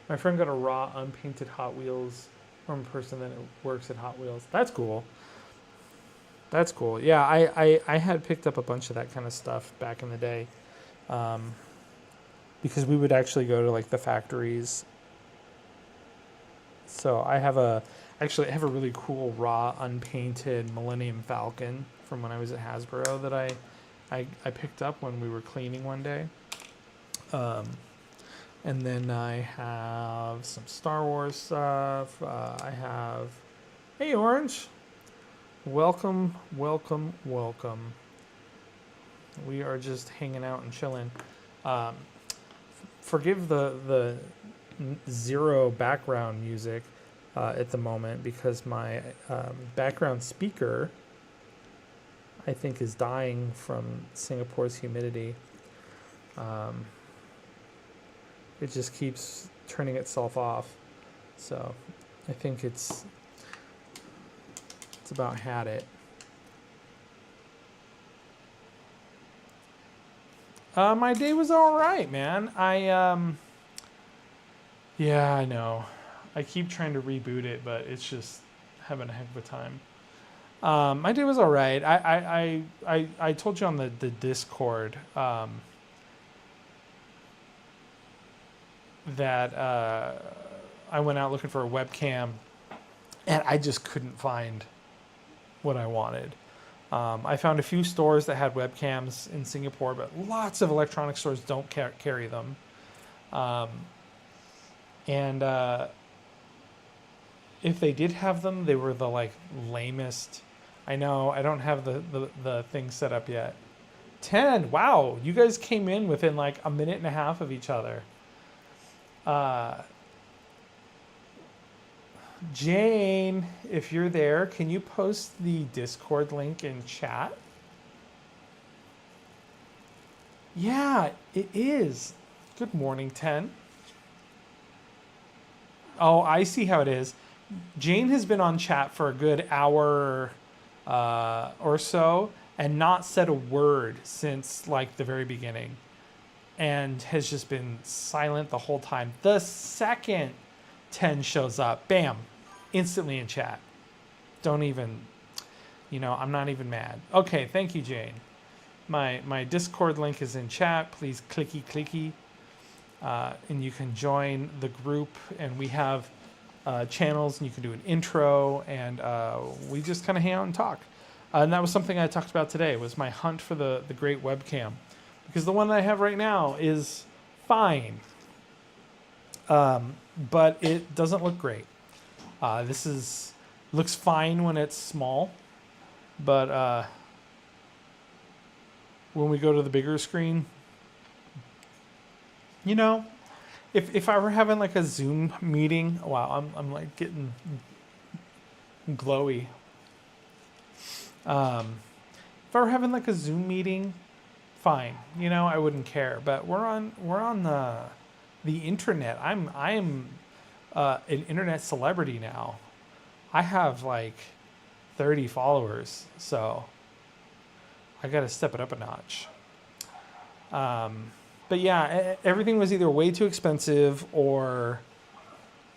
My friend got a raw, unpainted Hot Wheels from a person that works at Hot Wheels. That's cool. That's cool. Yeah, I had picked up a bunch of that kind of stuff back in the day, because we would actually go to like the factories. So I have a really cool raw, unpainted Millennium Falcon from when I was at Hasbro that I picked up when we were cleaning one day. And then I have some Star Wars stuff. I have, hey Orange, welcome, welcome, welcome. We are just hanging out and chilling. Forgive the zero background music at the moment because my background speaker, I think, is dying from Singapore's humidity. It just keeps turning itself off. So I think it's about had it. My day was all right, man. Yeah, I know. I keep trying to reboot it, but it's just having a heck of a time. My day was all right. I told you on the Discord that I went out looking for a webcam, and I just couldn't find what I wanted. I found a few stores that had webcams in Singapore, but lots of electronic stores don't carry them. And if they did have them, they were the like lamest. I know, I don't have the thing set up yet. 10, wow, you guys came in within like a minute and a half of each other. Jane, if you're there, can you post the Discord link in chat? Yeah, it is. Good morning, 10. Oh, I see how it is. Jane has been on chat for a good hour or so and not said a word since like the very beginning, and has just been silent the whole time. The second 10 shows up, bam, instantly in chat. Don't even, I'm not even mad. Okay, thank you, Jane. My Discord link is in chat. Please clicky. And you can join the group, and we have channels, and you can do an intro, and we just kind of hang out and talk. And that was something I talked about today, was my hunt for the great webcam. Because the one that I have right now is fine, but it doesn't look great. This looks fine when it's small, but when we go to the bigger screen, if I were having like a Zoom meeting, wow, I'm like getting glowy. If I were having like a Zoom meeting, fine, I wouldn't care. But we're on the internet. I am an internet celebrity now. I have like 30 followers, so I got to step it up a notch. But yeah, everything was either way too expensive or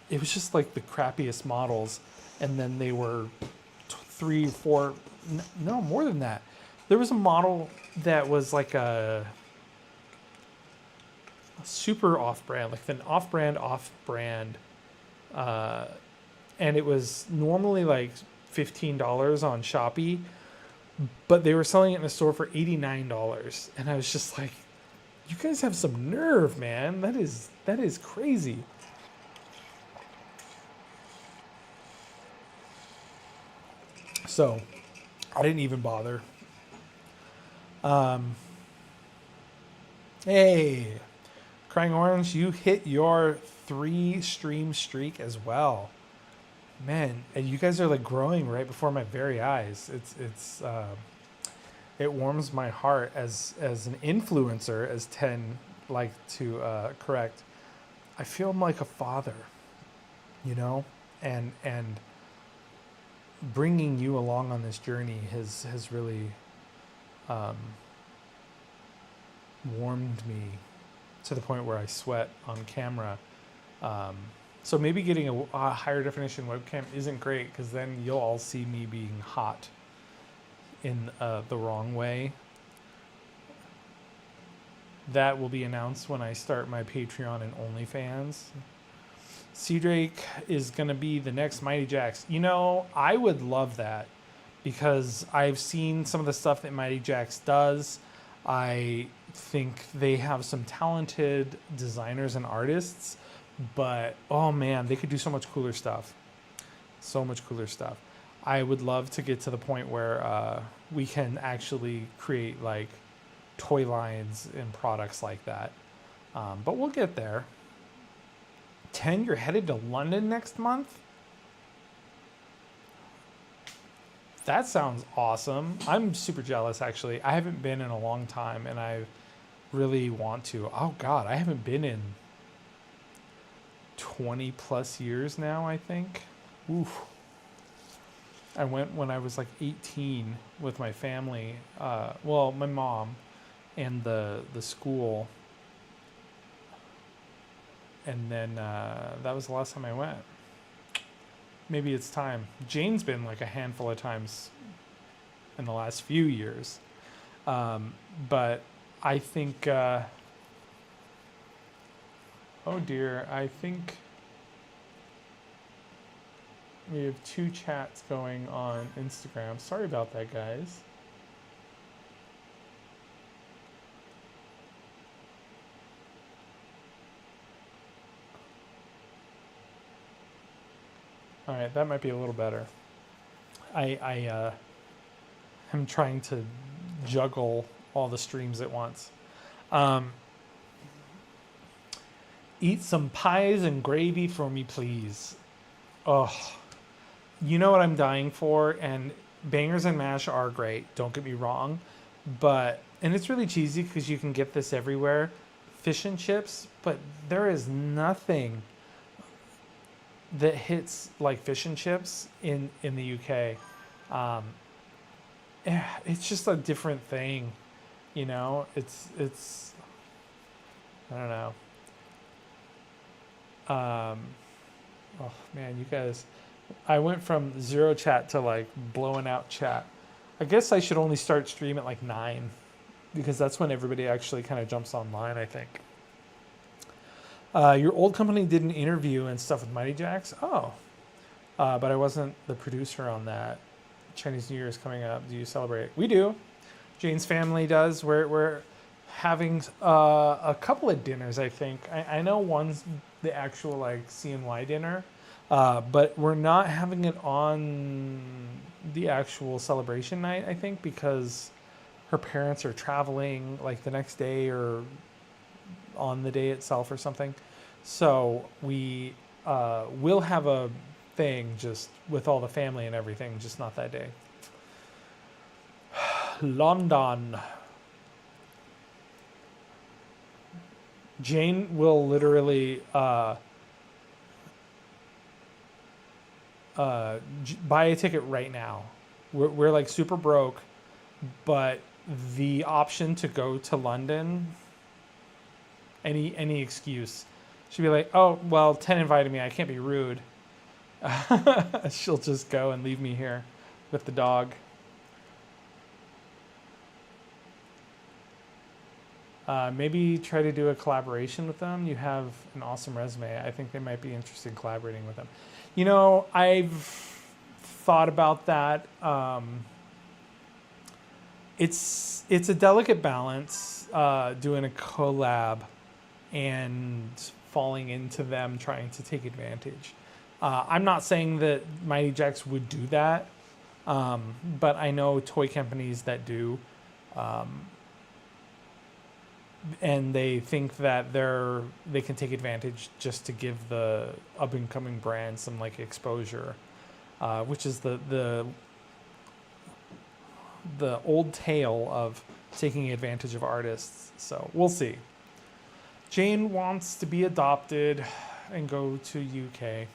it was just like the crappiest models. And then they were 3, 4, no, more than that. There was a model that was like a super off-brand, like an off-brand, uh, and it was normally like $15 on Shopee, but they were selling it in a store for $89, and I was just like, you guys have some nerve, man. That is crazy. So I didn't even bother. Hey, Crying Orange, you hit your 3 stream streak as well. Man, and you guys are like growing right before my very eyes. It warms my heart as an influencer, as 10 like to correct. I feel like a father, you know, and bringing you along on this journey has really warmed me to the point where I sweat on camera. So maybe getting a higher definition webcam isn't great, because then you'll all see me being hot in the wrong way. That will be announced when I start my Patreon and OnlyFans. Seadrake is going to be the next Mighty Jax. You know, I would love that, because I've seen some of the stuff that Mighty Jax does. I think they have some talented designers and artists, but oh man, they could do so much cooler stuff. So much cooler stuff. I would love to get to the point where we can actually create like toy lines and products like that. But we'll get there. 10, you're headed to London next month? That sounds awesome. I'm super jealous, actually. I haven't been in a long time, and I really want to. Oh, God, I haven't been in 20 plus years now, I think. Oof. I went when I was like 18 with my family. Well, my mom and the school. And then that was the last time I went. Maybe it's time. Jane's been like a handful of times in the last few years. But I think, oh dear, I think we have 2 chats going on Instagram. Sorry about that, guys. All right, that might be a little better. I am trying to juggle all the streams at once. Eat some pies and gravy for me, please. Oh, you know what I'm dying for, and bangers and mash are great. Don't get me wrong, and it's really cheesy because you can get this everywhere. Fish and chips, but there is nothing that hits like fish and chips in the UK. It's just a different thing, you know. It's I don't know. Oh man, you guys, I went from 0 chat to like blowing out chat. I guess I should only start stream at like 9, because that's when everybody actually kind of jumps online, I think. Your old company did an interview and stuff with Mighty Jax. Oh, but I wasn't the producer on that. Chinese New Year is coming up. Do you celebrate? We do. Jane's family does. We're having a couple of dinners, I think. I know one's the actual like CNY dinner, but we're not having it on the actual celebration night, I think, because her parents are traveling like the next day or on the day itself or something. So we will have a thing just with all the family and everything, just not that day. London. Jane will literally buy a ticket right now. We're like super broke, but the option to go to London, any excuse, she'd be like, oh well, 10 invited me, I can't be rude. She'll just go and leave me here with the dog. Maybe try to do a collaboration with them. You have an awesome resume. I think they might be interested in collaborating with them. I've thought about that. It's a delicate balance doing a collab and falling into them trying to take advantage. I'm not saying that Mighty Jacks would do that, but I know toy companies that do, and they think that they can take advantage just to give the up and coming brand some like exposure, which is the old tale of taking advantage of artists. So we'll see. Jane wants to be adopted and go to UK.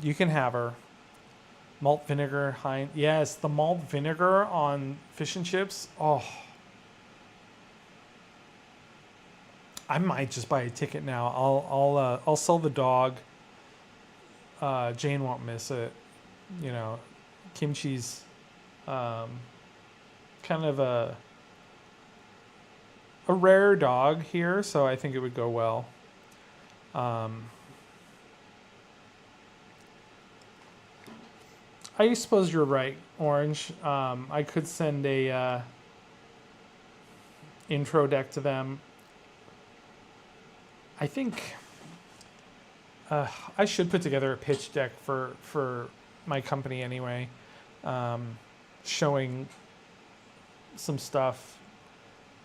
You can have her. Malt vinegar, Hangin. Yes, the malt vinegar on fish and chips. Oh, I might just buy a ticket now. I'll sell the dog. Jane won't miss it. Kimchi's kind of a rare dog here, so I think it would go well. I suppose you're right, Orange. I could send a intro deck to them. I think I should put together a pitch deck for my company anyway, showing some stuff,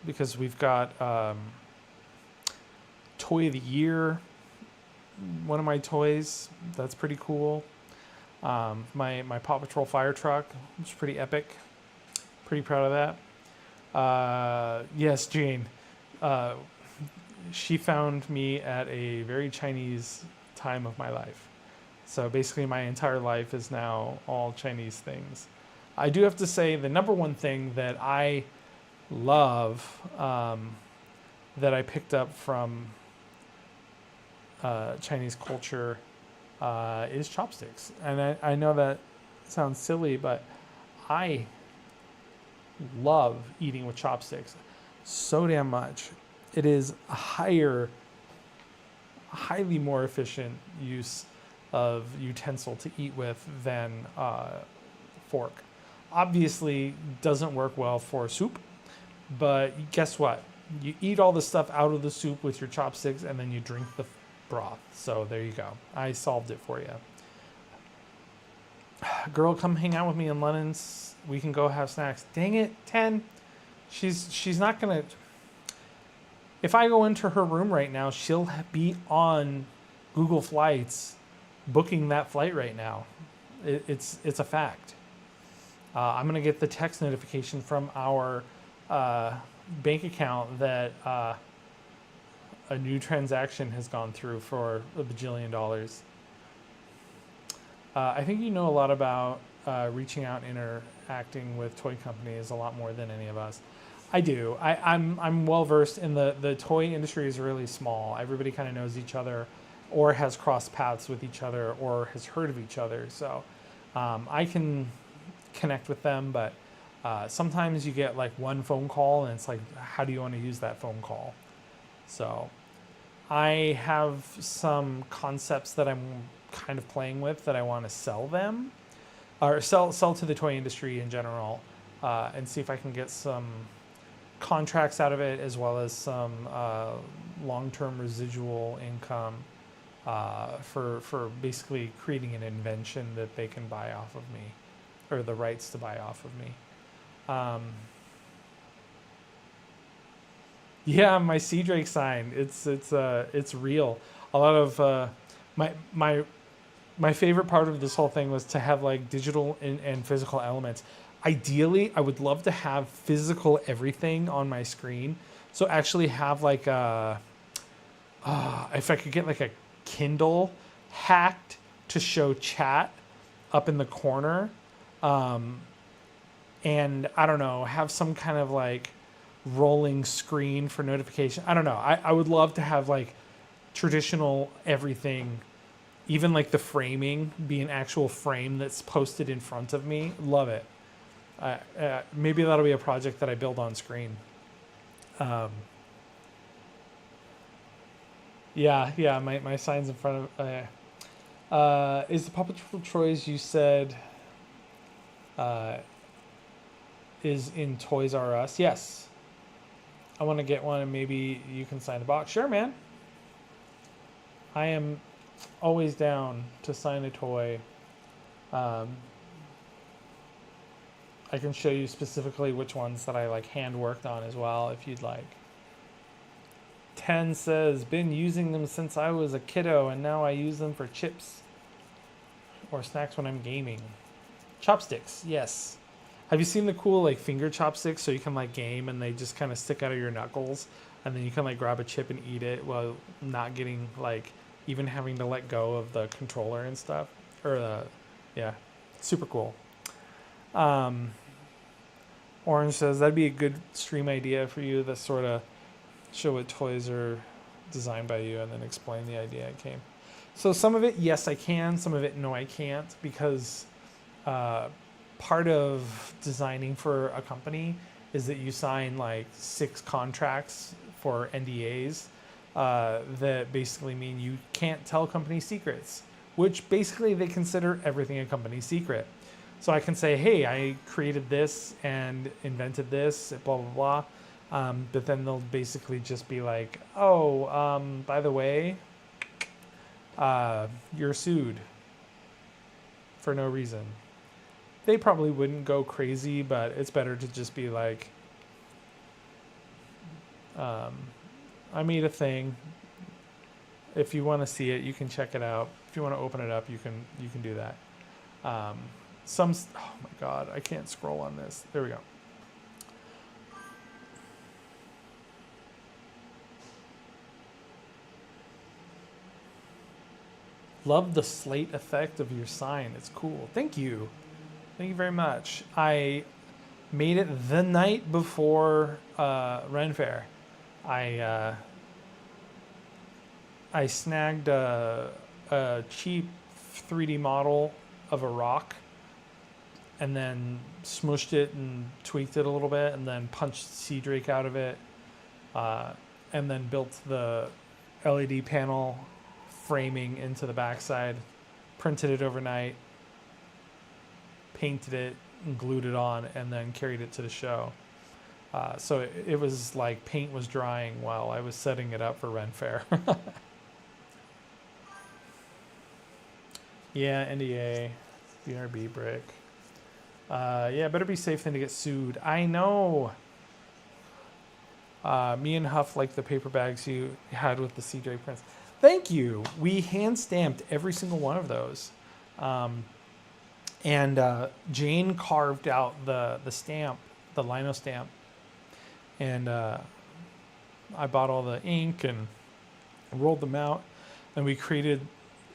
because we've got Toy of the Year, one of my toys. That's pretty cool. My Paw Patrol fire truck, which is pretty epic. Pretty proud of that. Yes, Jane. She found me at a very Chinese time of my life. So basically my entire life is now all Chinese things. I do have to say the number one thing that I love, that I picked up from Chinese culture, is chopsticks. And I know that sounds silly, but I love eating with chopsticks so damn much. It is a highly more efficient use of utensil to eat with than fork. Obviously doesn't work well for soup, but guess what? You eat all the stuff out of the soup with your chopsticks and then you drink the broth. So there you go. I solved it for you. Girl, come hang out with me in London. We can go have snacks. Dang it, 10. She's not gonna. If I go into her room right now, she'll be on Google Flights, booking that flight right now. It's a fact. I'm gonna get the text notification from our bank account that a new transaction has gone through for $1 bajillion. I think you know a lot about reaching out and interacting with toy companies a lot more than any of us. I do. I'm well versed in the toy industry is really small. Everybody kind of knows each other, or has crossed paths with each other, or has heard of each other. So I can connect with them, but sometimes you get like one phone call and it's like, how do you want to use that phone call? So I have some concepts that I'm kind of playing with that I want to sell them, or sell to the toy industry in general, and see if I can get some contracts out of it, as well as some long-term residual income for basically creating an invention that they can buy off of me, or the rights to buy off of me. Yeah, my Seadrake sign. It's real. A lot of my favorite part of this whole thing was to have like digital and physical elements. Ideally, I would love to have physical everything on my screen. So actually have like if I could get like a Kindle hacked to show chat up in the corner, and I don't know, have some kind of like rolling screen for notification. I don't know. I would love to have like traditional everything, even like the framing be an actual frame that's posted in front of me. Love it. Maybe that'll be a project that I build on screen. Yeah, my sign's in front of... is the Paw Patrol Troy's you said is in Toys R Us? Yes. I want to get one and maybe you can sign the box. Sure, man. I am always down to sign a toy. I can show you specifically which ones that I like hand worked on as well if you'd like. 10 says, been using them since I was a kiddo and now I use them for chips or snacks when I'm gaming. Chopsticks, yes. Have you seen the cool like finger chopsticks so you can like game and they just kind of stick out of your knuckles and then you can like grab a chip and eat it while not getting like even having to let go of the controller and stuff? Or yeah, super cool. Orange says that'd be a good stream idea for you that sort of show what toys are designed by you and then explain the idea it came. So some of it, yes, I can. Some of it, no, I can't, because part of designing for a company is that you sign like 6 contracts for NDAs that basically mean you can't tell company secrets, which basically they consider everything a company secret. So I can say, hey, I created this and invented this, blah, blah, blah. But then they'll basically just be like, oh, by the way, you're sued for no reason. They probably wouldn't go crazy, but it's better to just be like, I made a thing. If you want to see it, you can check it out. If you want to open it up, you can do that. Oh my God, I can't scroll on this. There we go. Love the slate effect of your sign. It's cool. Thank you. Thank you very much. I made it the night before Ren Fair. I snagged a cheap 3D model of a rock and then smushed it and tweaked it a little bit and then punched Seadrake out of it and then built the LED panel framing into the backside, printed it overnight, painted it and glued it on, and then carried it to the show. So it was like paint was drying while I was setting it up for Ren Fair. Yeah, NDA, BRB brick. Yeah, better be safe than to get sued. I know. Me and Huff like the paper bags you had with the Seadrake prints. Thank you. We hand stamped every single one of those. And Jane carved out the stamp, the lino stamp. And I bought all the ink and rolled them out. And we created,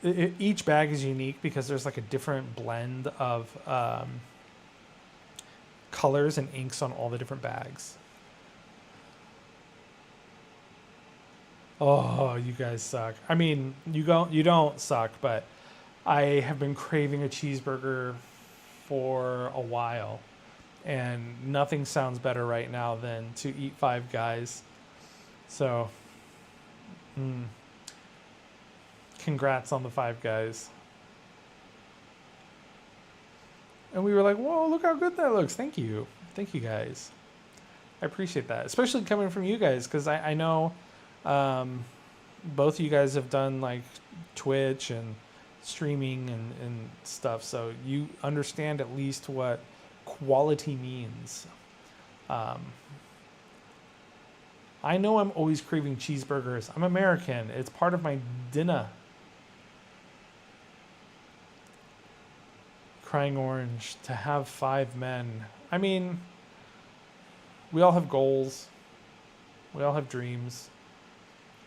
each bag is unique because there's like a different blend of colors and inks on all the different bags. Oh, you guys suck. I mean, you don't suck, but I have been craving a cheeseburger for a while, and nothing sounds better right now than to eat Five Guys. So, congrats on the Five Guys. And we were like, whoa, look how good that looks. Thank you. Thank you, guys. I appreciate that, especially coming from you guys, because I know both of you guys have done like Twitch and streaming and stuff, so you understand at least what quality means. I know I'm always craving cheeseburgers. I'm American. It's part of my dinner. Crying Orange, to have 5 men. I mean, we all have goals. We all have dreams.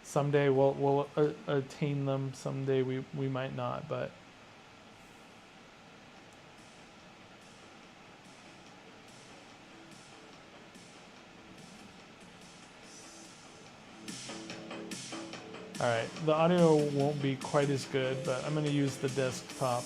Someday we'll attain them. Someday we might not, but all right. The audio won't be quite as good, but I'm going to use the desktop.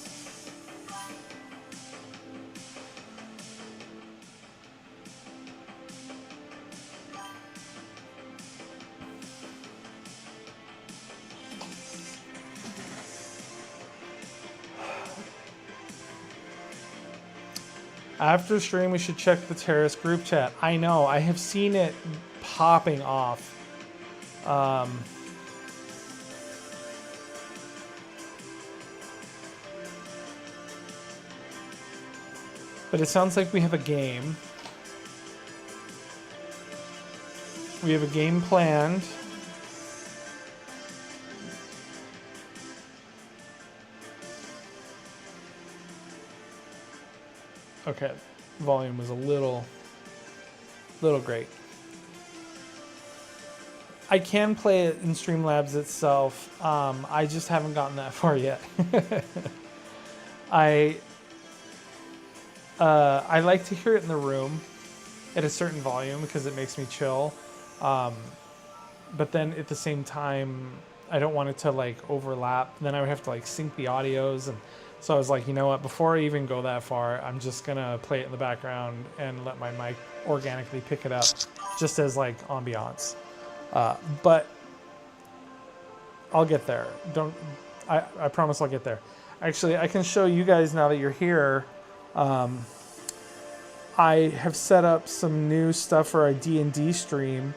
After stream, we should check the Terrace group chat. I know, I have seen it popping off. But it sounds like we have a game. We have a game planned. Okay, volume was a little great. I can play it in Streamlabs itself. I just haven't gotten that far yet. I like to hear it in the room at a certain volume because it makes me chill. But then at the same time, I don't want it to like overlap. Then I would have to like sync the audios, and so I was like, you know what? Before I even go that far, I'm just gonna play it in the background and let my mic organically pick it up, just as like ambiance. But I'll get there. I promise I'll get there. Actually, I can show you guys now that you're here. I have set up some new stuff for our D&D stream.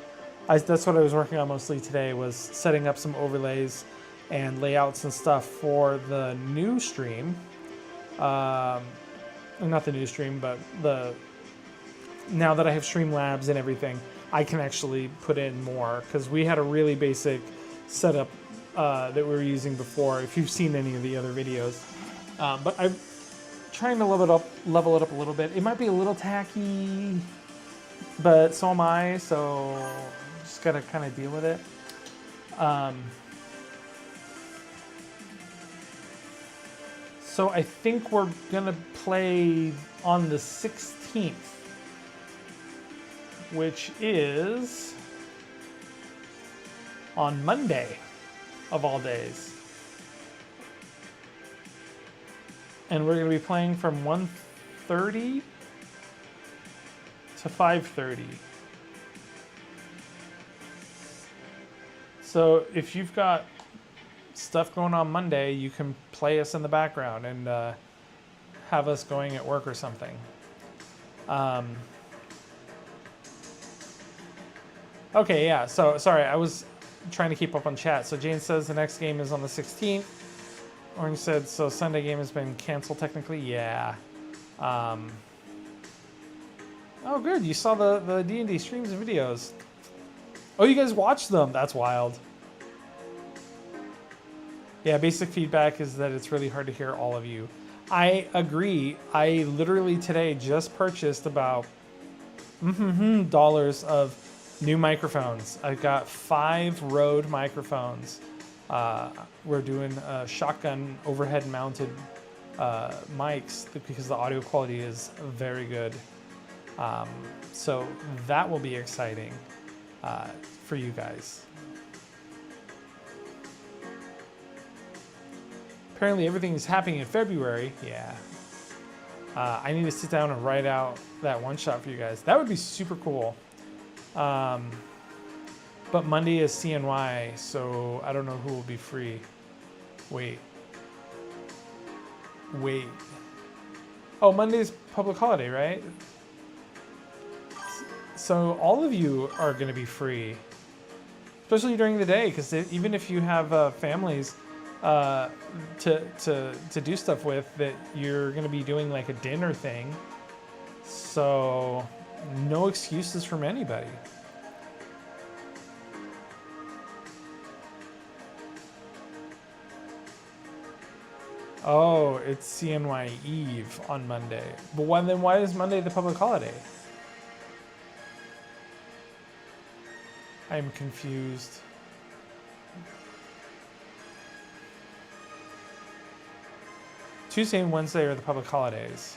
That's what I was working on mostly today, was setting up some overlays and layouts and stuff for the new stream. Not the new stream, but now that I have Streamlabs and everything, I can actually put in more, because we had a really basic setup that we were using before, if you've seen any of the other videos. But I'm trying to level it up a little bit. It might be a little tacky, but so am I, so just gotta kind of deal with it. So I think we're gonna play on the 16th, which is on Monday of all days. And we're going to be playing from 1:30 to 5:30. So if you've got stuff going on Monday, you can play us in the background and have us going at work or something. Okay, yeah, so sorry, I was trying to keep up on chat. So Jane says the next game is on the 16th. Orange said, so Sunday game has been canceled technically? Yeah. Oh, good. You saw the D&D streams and videos. Oh, you guys watched them. That's wild. Yeah, basic feedback is that it's really hard to hear all of you. I agree. I literally today just purchased about dollars of new microphones. I got 5 Rode microphones. We're doing shotgun overhead mounted mics because the audio quality is very good. So that will be exciting for you guys. Apparently everything is happening in February. Yeah. I need to sit down and write out that one shot for you guys. That would be super cool. But Monday is CNY, so I don't know who will be free. Wait. Oh, Monday's public holiday, right? So all of you are going to be free, especially during the day, because even if you have families to do stuff with, that you're going to be doing like a dinner thing. So no excuses from anybody. Oh, it's CNY Eve on Monday. But why is Monday the public holiday? I'm confused. Tuesday and Wednesday are the public holidays.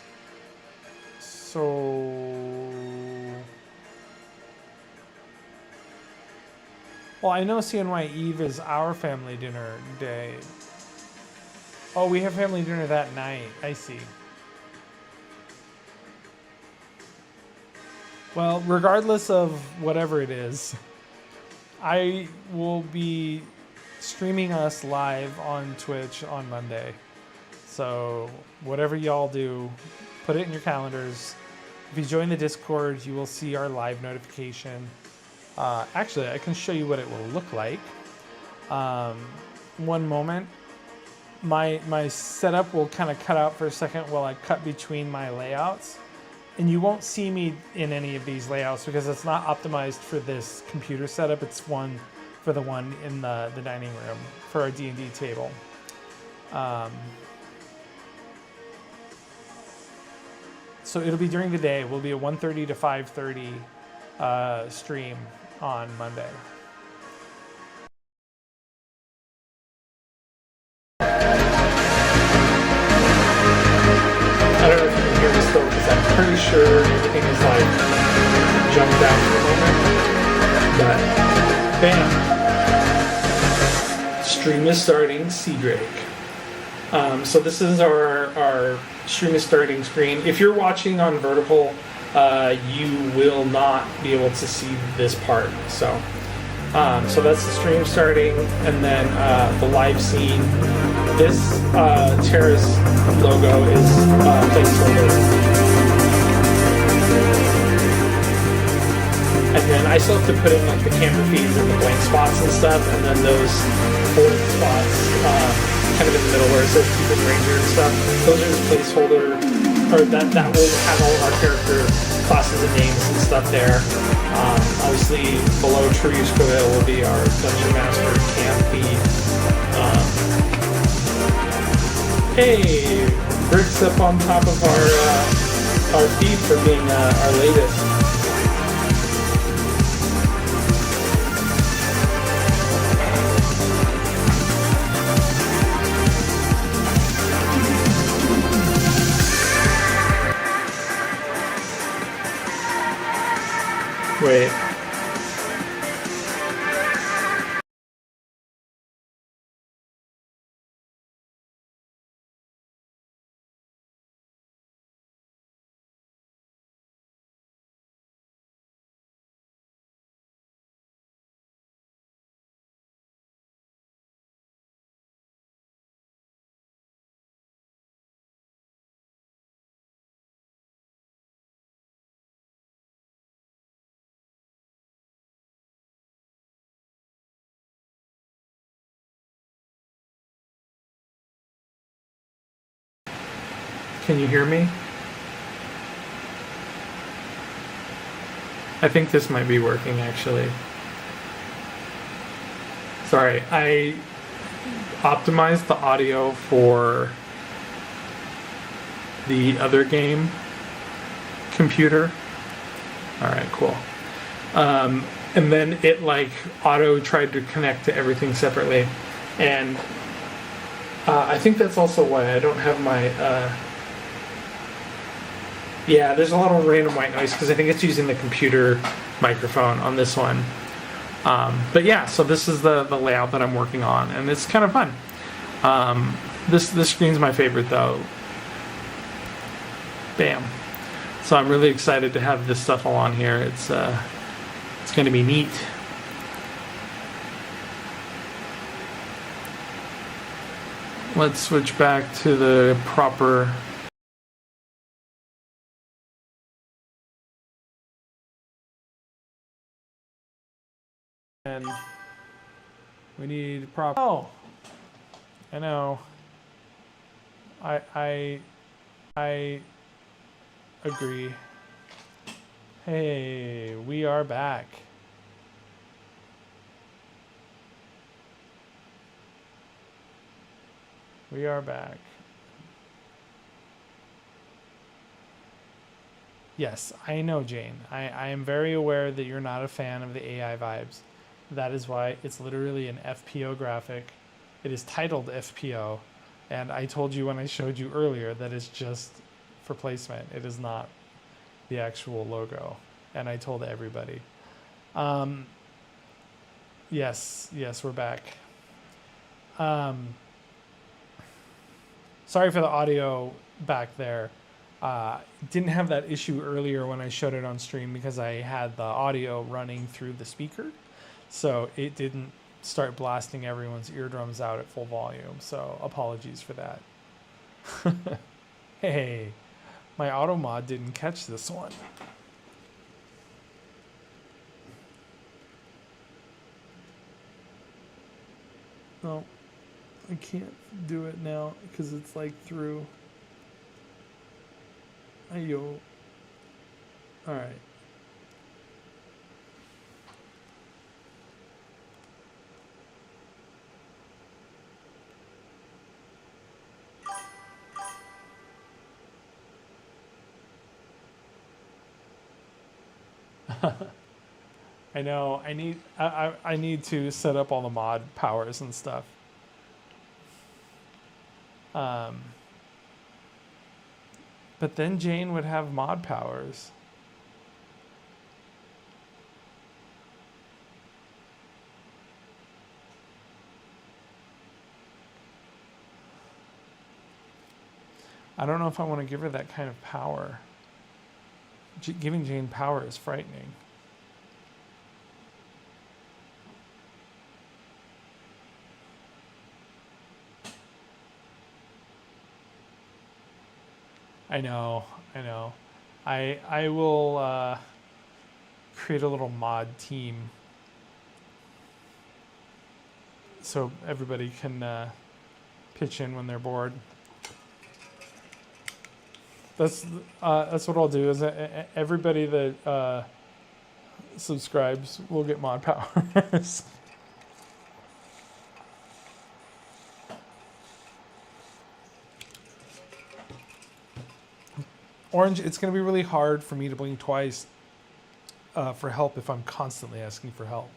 So... Well, I know CNY Eve is our family dinner day. Oh, we have family dinner that night. I see. Well, regardless of whatever it is, I will be streaming us live on Twitch on Monday. So whatever y'all do, put it in your calendars. If you join the Discord, you will see our live notification. Actually, I can show you what it will look like. One moment. My setup will kind of cut out for a second while I cut between my layouts. And you won't see me in any of these layouts because it's not optimized for this computer setup. It's one for the one in the dining room for our D&D table. So it'll be during the day. We'll be a 1:30 to 5:30 stream on Monday. I don't know if you can hear me still because I'm pretty sure everything is like jumped out for a moment. But bam! Stream is starting, Seadrake. So this is our stream is starting screen. If you're watching on vertical, you will not be able to see this part. So that's the stream starting, and then the live scene. This Terrace logo is placeholder. And then I still have to put in like the camera feeds and the blank spots and stuff, and then those fourth spots kind of in the middle where it says Cupid Ranger and stuff. Those are just placeholder, or that will have all of our character classes and names and stuff there. Obviously, below Triuscoville will be our Dungeon Master camp feed. Hey, Brick's up on top of our feed for being our latest. Wait. Can you hear me? I think this might be working actually. Sorry, I optimized the audio for the other game computer. Alright, cool. And then it like auto tried to connect to everything separately. And I think that's also why I don't have my yeah, there's a lot of random white noise because I think it's using the computer microphone on this one. But yeah, so this is the layout that I'm working on, and it's kind of fun. This screen's my favorite though. Bam. So I'm really excited to have this stuff all on here. It's going to be neat. Let's switch back to the proper. And we need proper. Oh, I know. I agree. Hey, we are back. We are back. Yes, I know, Jane. I am very aware that you're not a fan of the AI vibes. That is why it's literally an FPO graphic. It is titled FPO, and I told you when I showed you earlier that it's just for placement. It is not the actual logo, and I told everybody. Yes, we're back. Sorry for the audio back there. Didn't have that issue earlier when I showed it on stream because I had the audio running through the speaker. So it didn't start blasting everyone's eardrums out at full volume. So apologies for that. Hey, my auto mod didn't catch this one. No, I can't do it now because it's like through. Ayo. All right. I know. I need to set up all the mod powers and stuff. But then Jane would have mod powers. I don't know if I want to give her that kind of power. Giving Jane power is frightening. I know. I will create a little mod team so everybody can pitch in when they're bored. That's what I'll do. Is everybody that subscribes will get mod powers. Orange, it's going to be really hard for me to blink twice for help if I'm constantly asking for help.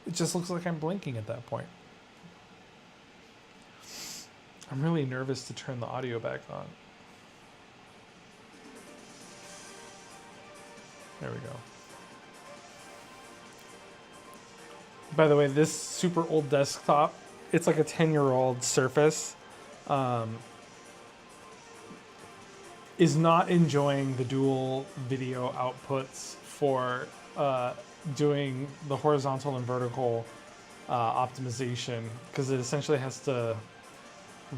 It just looks like I'm blinking at that point. I'm really nervous to turn the audio back on. There we go. By the way, this super old desktop, it's like a 10-year-old Surface, is not enjoying the dual video outputs for doing the horizontal and vertical optimization, because it essentially has to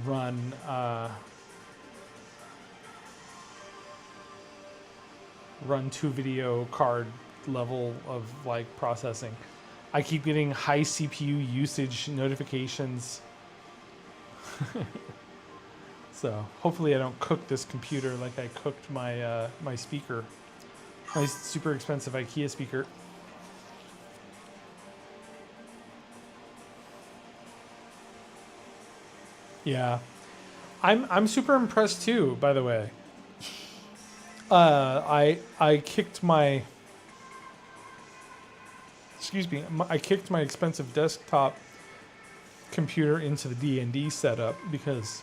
run run 2 video card level of like processing. I keep getting high CPU usage notifications. So hopefully I don't cook this computer like I cooked my my speaker, my super expensive IKEA speaker. Yeah, I'm super impressed too. By the way, I kicked my I kicked my expensive desktop computer into the D&D setup because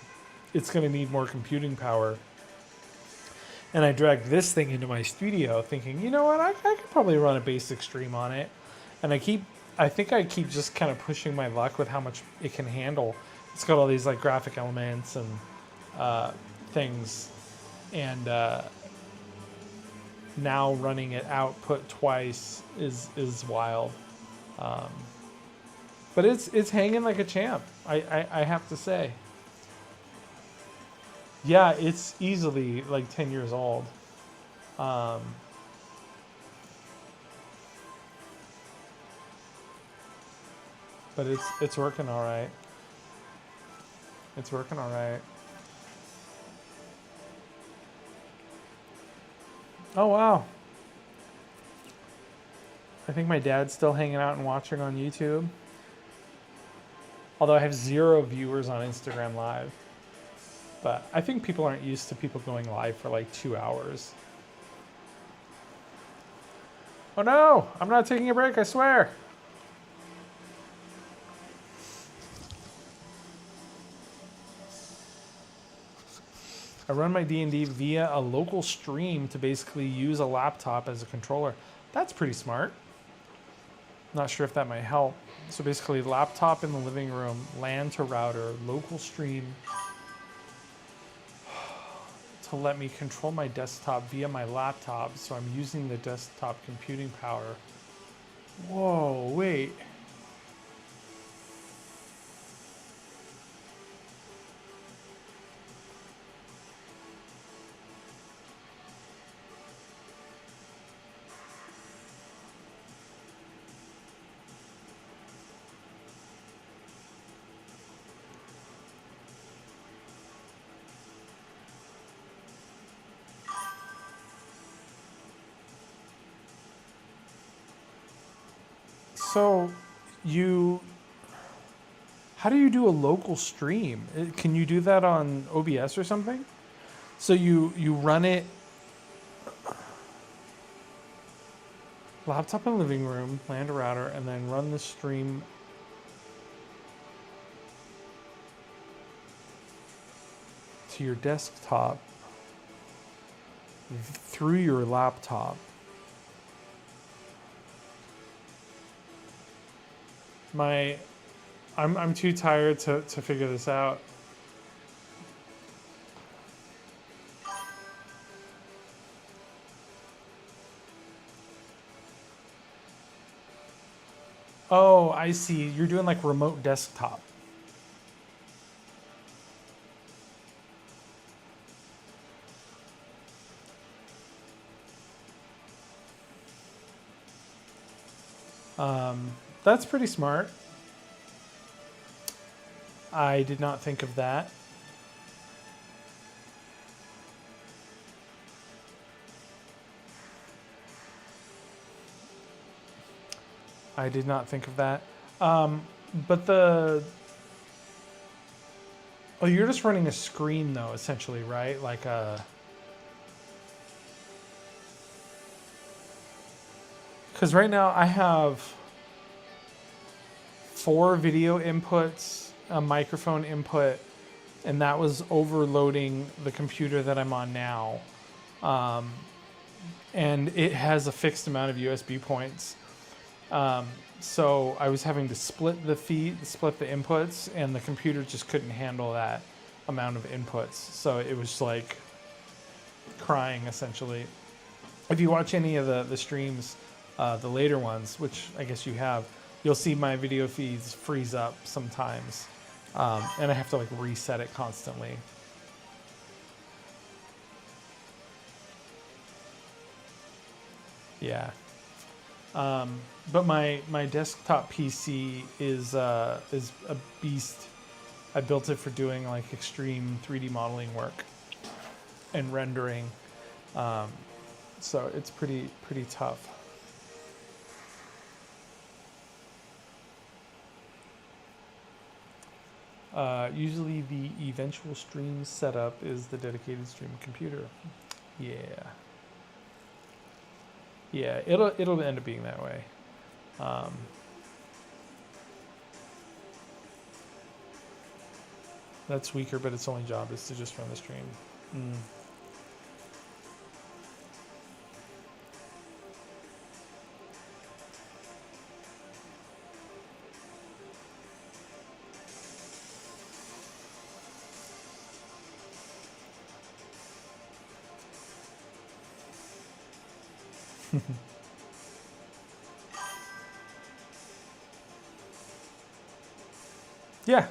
it's going to need more computing power. And I dragged this thing into my studio thinking, you know what, I could probably run a basic stream on it. And I think I keep just kind of pushing my luck with how much it can handle. It's got all these like graphic elements and things. And now running it output twice is wild. But it's hanging like a champ, I have to say. Yeah, it's easily like 10 years old. But it's working all right. It's working all right. Oh, wow. I think my dad's still hanging out and watching on YouTube. Although I have 0 viewers on Instagram Live. But I think people aren't used to people going live for like 2 hours. Oh no, I'm not taking a break, I swear. I run my D&D via a local stream to basically use a laptop as a controller. That's pretty smart. Not sure if that might help. So basically laptop in the living room, LAN to router, local stream, to let me control my desktop via my laptop, so I'm using the desktop computing power. Whoa, wait. So, you, how do you do a local stream? Can you do that on OBS or something? So you run it laptop in living room, land a router, and then run the stream to your desktop through your laptop. I'm too tired to figure this out. Oh, I see. You're doing like remote desktop. That's pretty smart. I did not think of that. I did not think of that. But the... Oh, you're just running a screen though, essentially, right? Like a... Because right now I have 4 video inputs, a microphone input, and that was overloading the computer that I'm on now. And it has a fixed amount of USB points. So I was having to split the inputs, and the computer just couldn't handle that amount of inputs. So it was like crying, essentially. If you watch any of the streams, the later ones, which I guess you have, you'll see my video feeds freeze up sometimes. And I have to like reset it constantly. Yeah. But my desktop PC is a beast. I built it for doing like extreme 3D modeling work and rendering. So it's pretty tough. Usually the eventual stream setup is the dedicated stream computer. Yeah. Yeah, it'll end up being that way. That's weaker, but its only job is to just run the stream. Yeah.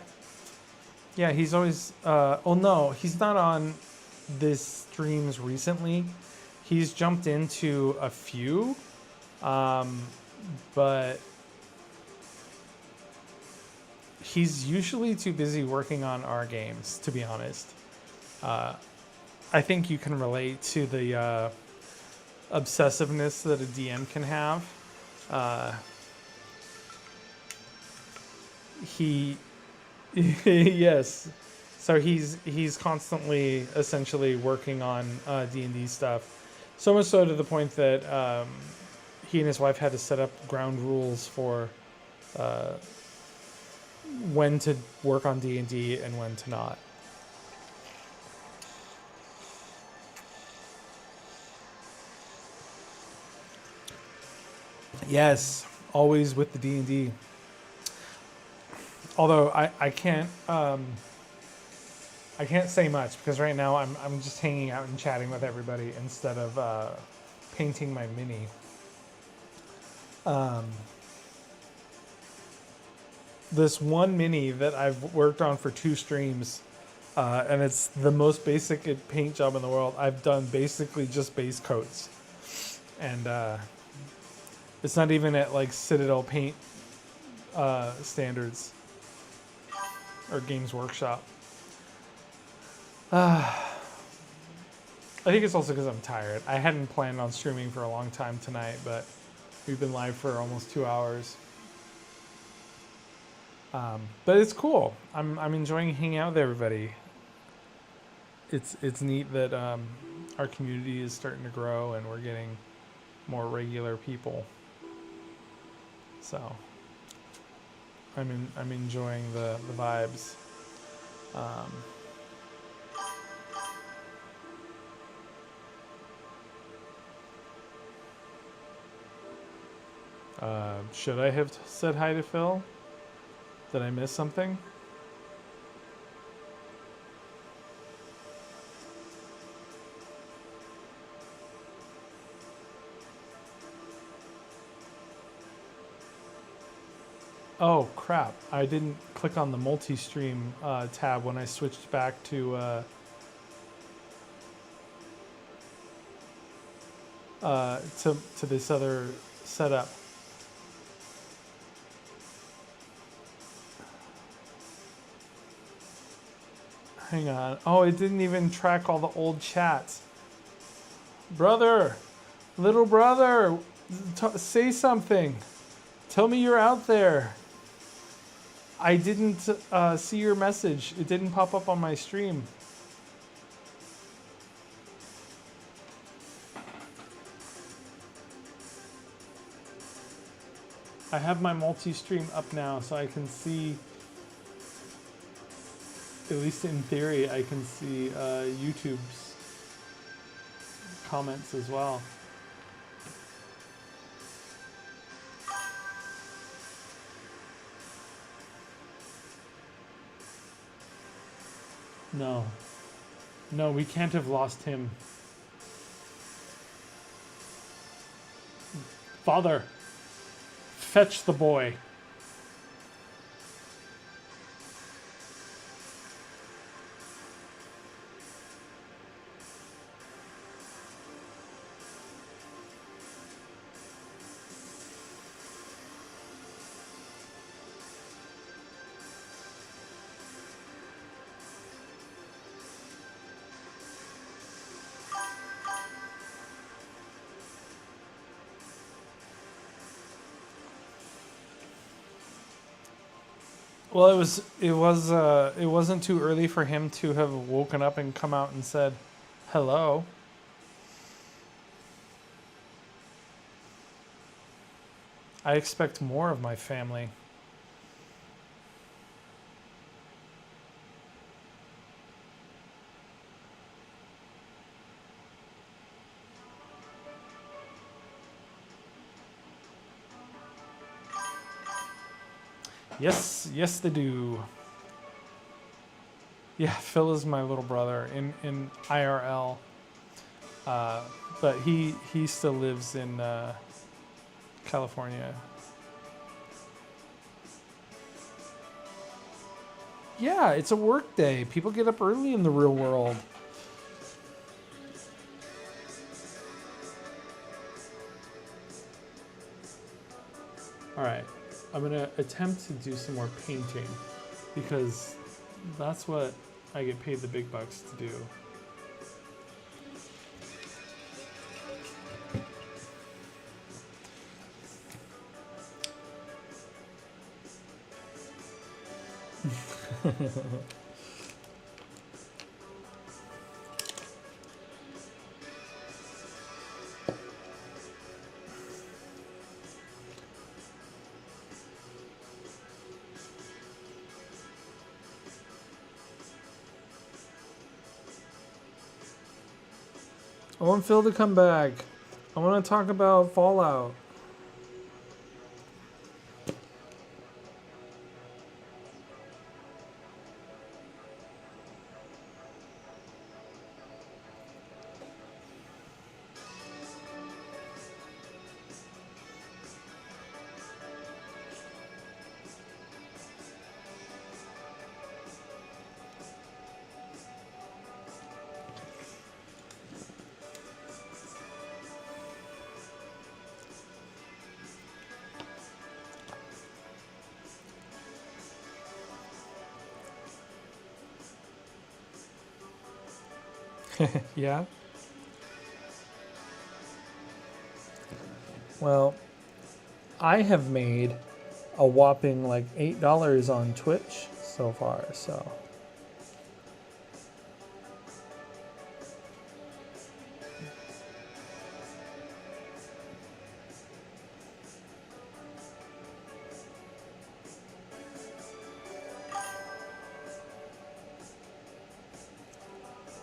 Yeah, he's always... oh, no, he's not on this streams recently. He's jumped into a few, but he's usually too busy working on our games, to be honest. I think you can relate to the obsessiveness that a DM can have. Yes. So he's constantly essentially working on D&D stuff. So much so to the point that he and his wife had to set up ground rules for when to work on D&D and when to not. Yes, always with the D&D. Although I can't say much because right now I'm just hanging out and chatting with everybody instead of painting my mini. This one mini that I've worked on for 2 streams, and it's the most basic paint job in the world. I've done basically just base coats, and it's not even at like Citadel paint standards or Games Workshop. I think it's also because I'm tired. I hadn't planned on streaming for a long time tonight, but we've been live for almost 2 hours. But it's cool. I'm enjoying hanging out with everybody. It's neat that our community is starting to grow and we're getting more regular people. So I'm enjoying the vibes. Um, should I have said hi to Phil? Did I miss something? Oh crap! I didn't click on the multi-stream tab when I switched back to this other setup. Hang on. Oh, it didn't even track all the old chats. Brother, little brother, say something. Tell me you're out there. I didn't see your message. It didn't pop up on my stream. I have my multi-stream up now so I can see, at least in theory, I can see YouTube's comments as well. No. No, we can't have lost him. Father, fetch the boy. Well, it wasn't too early for him to have woken up and come out and said, "Hello." I expect more of my family. Yes, yes they do. Yeah, Phil is my little brother in IRL, but he still lives in California. Yeah, it's a work day. People get up early in the real world. All right, I'm gonna attempt to do some more painting because that's what I get paid the big bucks to do. I want Phil to come back. I want to talk about Fallout. Yeah? Well, I have made a whopping like $8 on Twitch so far. So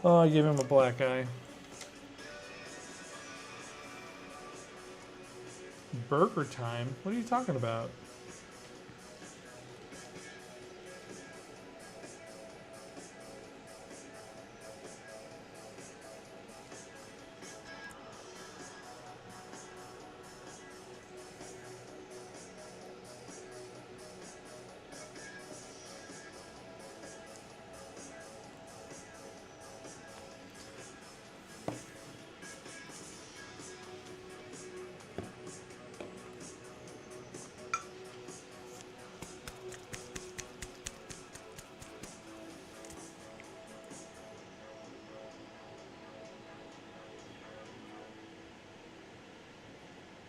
oh, I gave him a black eye. Burger time? What are you talking about?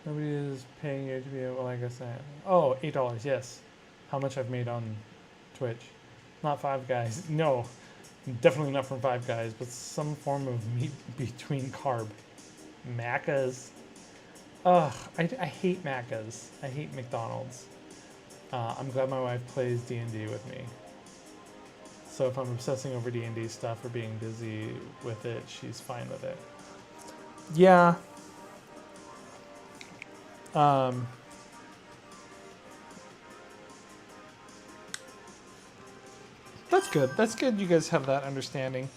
Nobody is paying you to be able, like I said. Oh, $8, yes. How much I've made on Twitch. Not Five Guys. No, definitely not from Five Guys, but some form of meat between carb. Macca's. Ugh, I hate Macca's. I hate McDonald's. I'm glad my wife plays D&D with me. So if I'm obsessing over D&D stuff or being busy with it, she's fine with it. Yeah. That's good. That's good you guys have that understanding.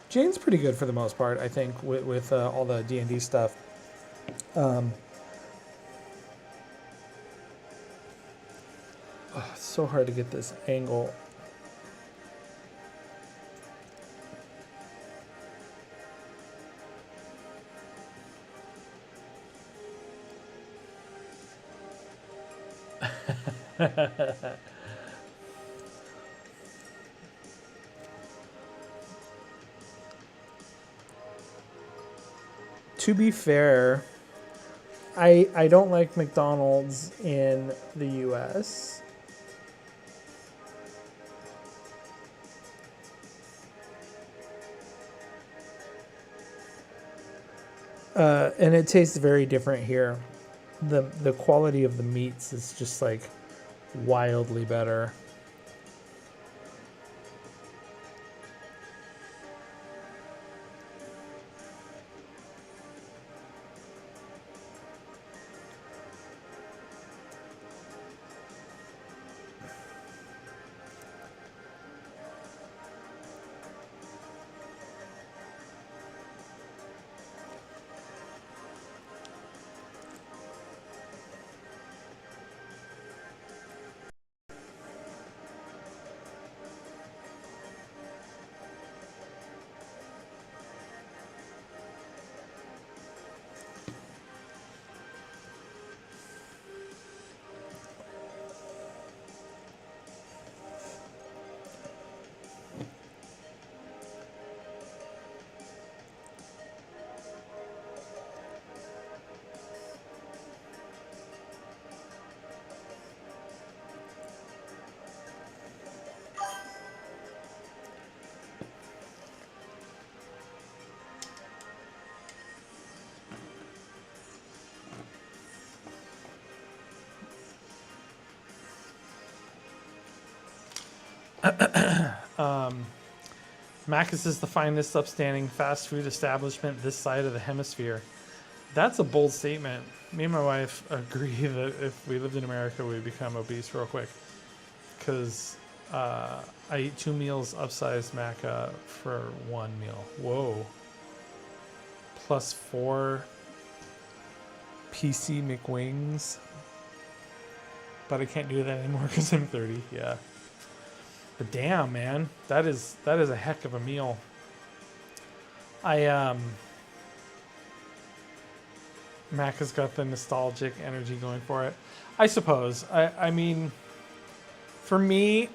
Jane's pretty good for the most part, I think, with all the D&D stuff. It's so hard to get this angle. To be fair, I don't like McDonald's in the US. And it tastes very different here. The quality of the meats is just like wildly better. Macca's is the finest upstanding fast food establishment this side of the hemisphere. That's a bold statement. Me and my wife agree that if we lived in America, we'd become obese real quick. Because I eat 2 meals upsized Macca for 1 meal. Whoa. Plus 4 PC McWings. But I can't do that anymore because I'm 30. Yeah. But damn, man, that is a heck of a meal. Mac has got the nostalgic energy going for it, I suppose. I mean, for me,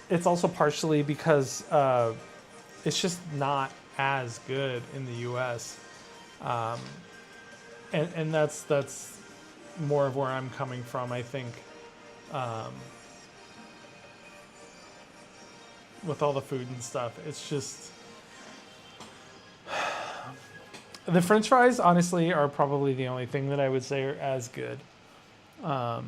it's also partially because it's just not as good in the U.S. And that's more of where I'm coming from, I think. With all the food and stuff, it's just the French fries. Honestly, are probably the only thing that I would say are as good. But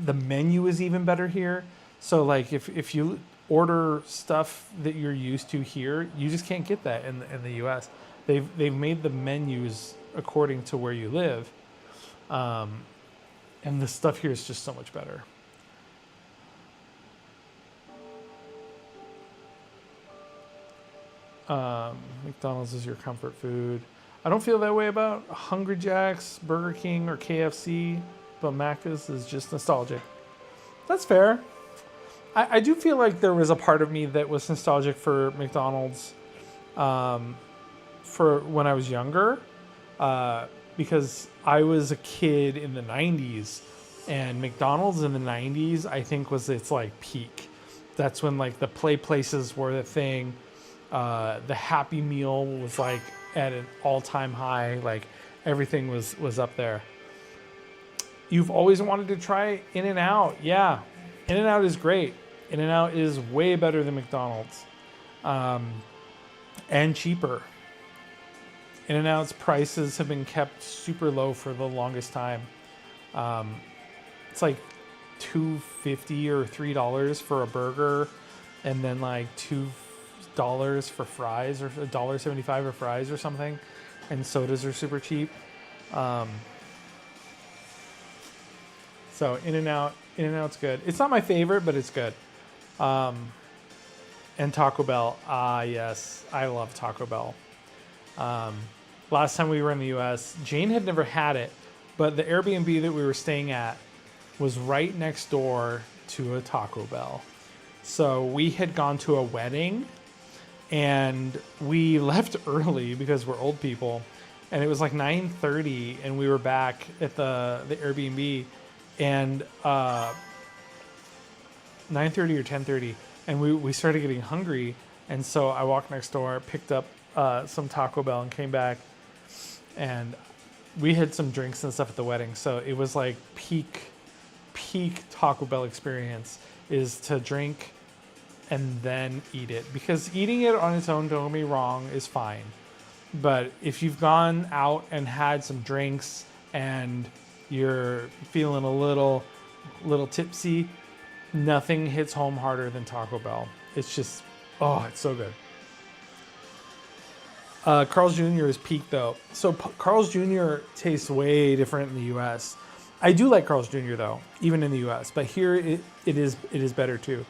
the menu is even better here. So like if you order stuff that you're used to here, you just can't get that in the U.S. They've made the menus according to where you live, and the stuff here is just so much better. McDonald's is your comfort food. I don't feel that way about Hungry Jack's, Burger King, or KFC, but Macca's is just nostalgic. That's fair. I do feel like there was a part of me that was nostalgic for McDonald's for when I was younger, because I was a kid in the 90s, and McDonald's in the 90s, I think, was its like peak. That's when like the play places were the thing. The Happy Meal was like at an all-time high. Like everything was up there. You've always wanted to try In-N-Out. Yeah, In-N-Out is great. In-N-Out is way better than McDonald's, and cheaper. In-N-Out's prices have been kept super low for the longest time. It's like $2.50 or $3 for a burger, and then like $2 for fries, or $1.75 for fries or something, and sodas are super cheap. So In-N-Out's good. It's not my favorite, but it's good. And Taco Bell. Yes, I love Taco Bell. Last time we were in the U.S., Jane had never had it, but the Airbnb that we were staying at was right next door to a Taco Bell. So we had gone to a wedding, and we left early because we're old people, and it was like 9:30, and we were back at the Airbnb, and 9:30 or 10:30, and we started getting hungry, and so I walked next door, picked up some Taco Bell, and came back, and we had some drinks and stuff at the wedding. So it was like peak Taco Bell experience is to drink and then eat it, because eating it on its own, don't get me wrong, is fine. But if you've gone out and had some drinks and you're feeling a little tipsy, nothing hits home harder than Taco Bell. It's just, it's so good. Carl's Jr. is peak though. So Carl's Jr. tastes way different in the U.S. I do like Carl's Jr. though, even in the U.S. But here it is better too.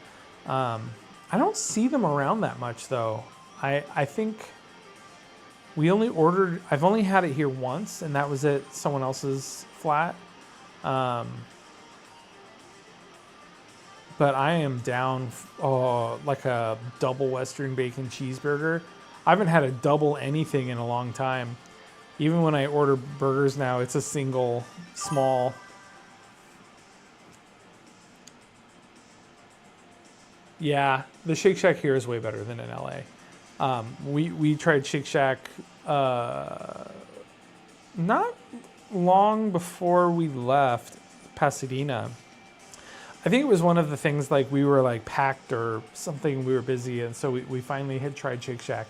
I don't see them around that much though. I think I've only had it here once, and that was at someone else's flat. But I am down like a double Western bacon cheeseburger. I haven't had a double anything in a long time. Even when I order burgers now, it's a single small. Yeah, the Shake Shack here is way better than in LA. We tried Shake Shack not long before we left Pasadena. I think it was one of the things, like we were like packed or something, we were busy, and so we finally had tried Shake Shack,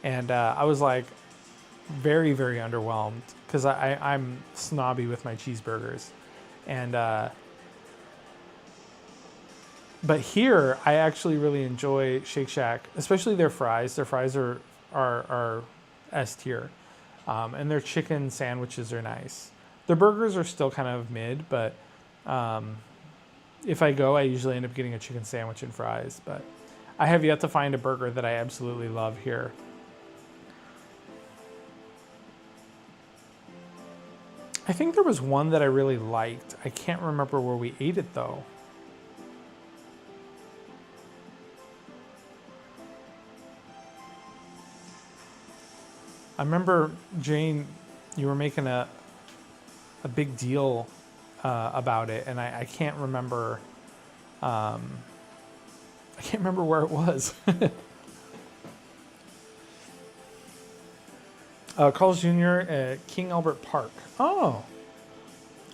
and I was like very, very underwhelmed, because I'm snobby with my cheeseburgers, and but here I actually really enjoy Shake Shack, especially their fries. Their fries are S tier, and their chicken sandwiches are nice. Their burgers are still kind of mid, but if I go, I usually end up getting a chicken sandwich and fries. But I have yet to find a burger that I absolutely love here. I think there was one that I really liked. I can't remember where we ate it though. I remember, Jane, you were making a big deal about it, and I can't remember. I can't remember where it was. Carl's Jr. at King Albert Park. Oh,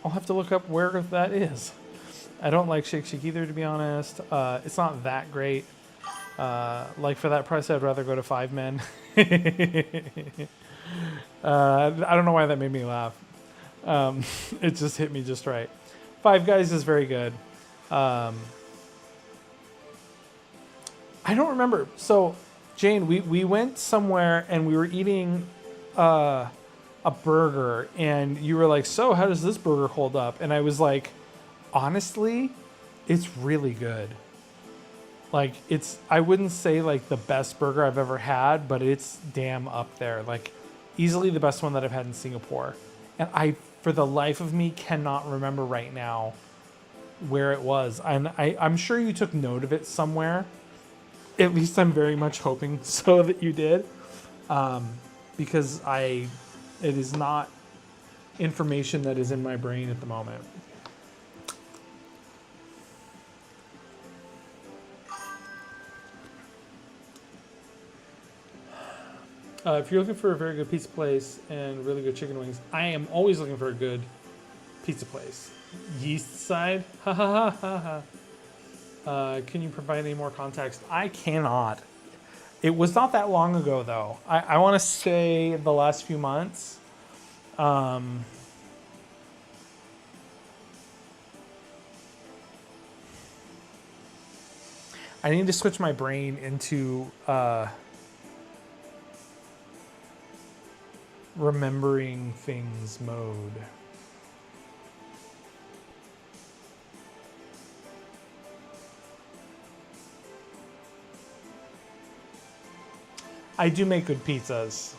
I'll have to look up where that is. I don't like Shake Shack either, to be honest. It's not that great. Like for that price, I'd rather go to Five Men. I don't know why that made me laugh. It just hit me just right. Five Guys is very good. I don't remember. So, Jane, we went somewhere and we were eating a burger, and you were like, "So, how does this burger hold up?" And I was like, "Honestly, it's really good." Like, I wouldn't say like the best burger I've ever had, but it's damn up there. Like, easily the best one that I've had in Singapore. And I, for the life of me, cannot remember right now where it was. And I'm sure you took note of it somewhere. At least I'm very much hoping so that you did. Because it is not information that is in my brain at the moment. If you're looking for a very good pizza place and really good chicken wings, I am always looking for a good pizza place. Yeast Side? Ha ha ha ha. Can you provide any more context? I cannot. It was not that long ago, though. I want to say the last few months. I need to switch my brain into remembering things mode. I do make good pizzas.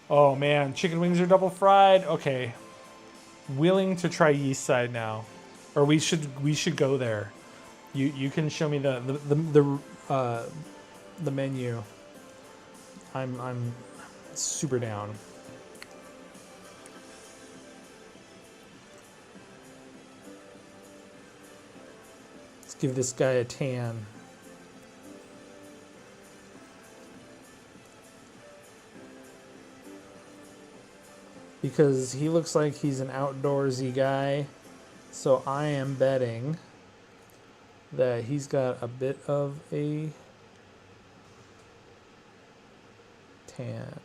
Oh man, chicken wings are double fried. Okay, willing to try Yeast Side now, or we should go there. You can show me the menu. I'm super down. Let's give this guy a tan. Because he looks like he's an outdoorsy guy. So I am betting that he's got a bit of a tan.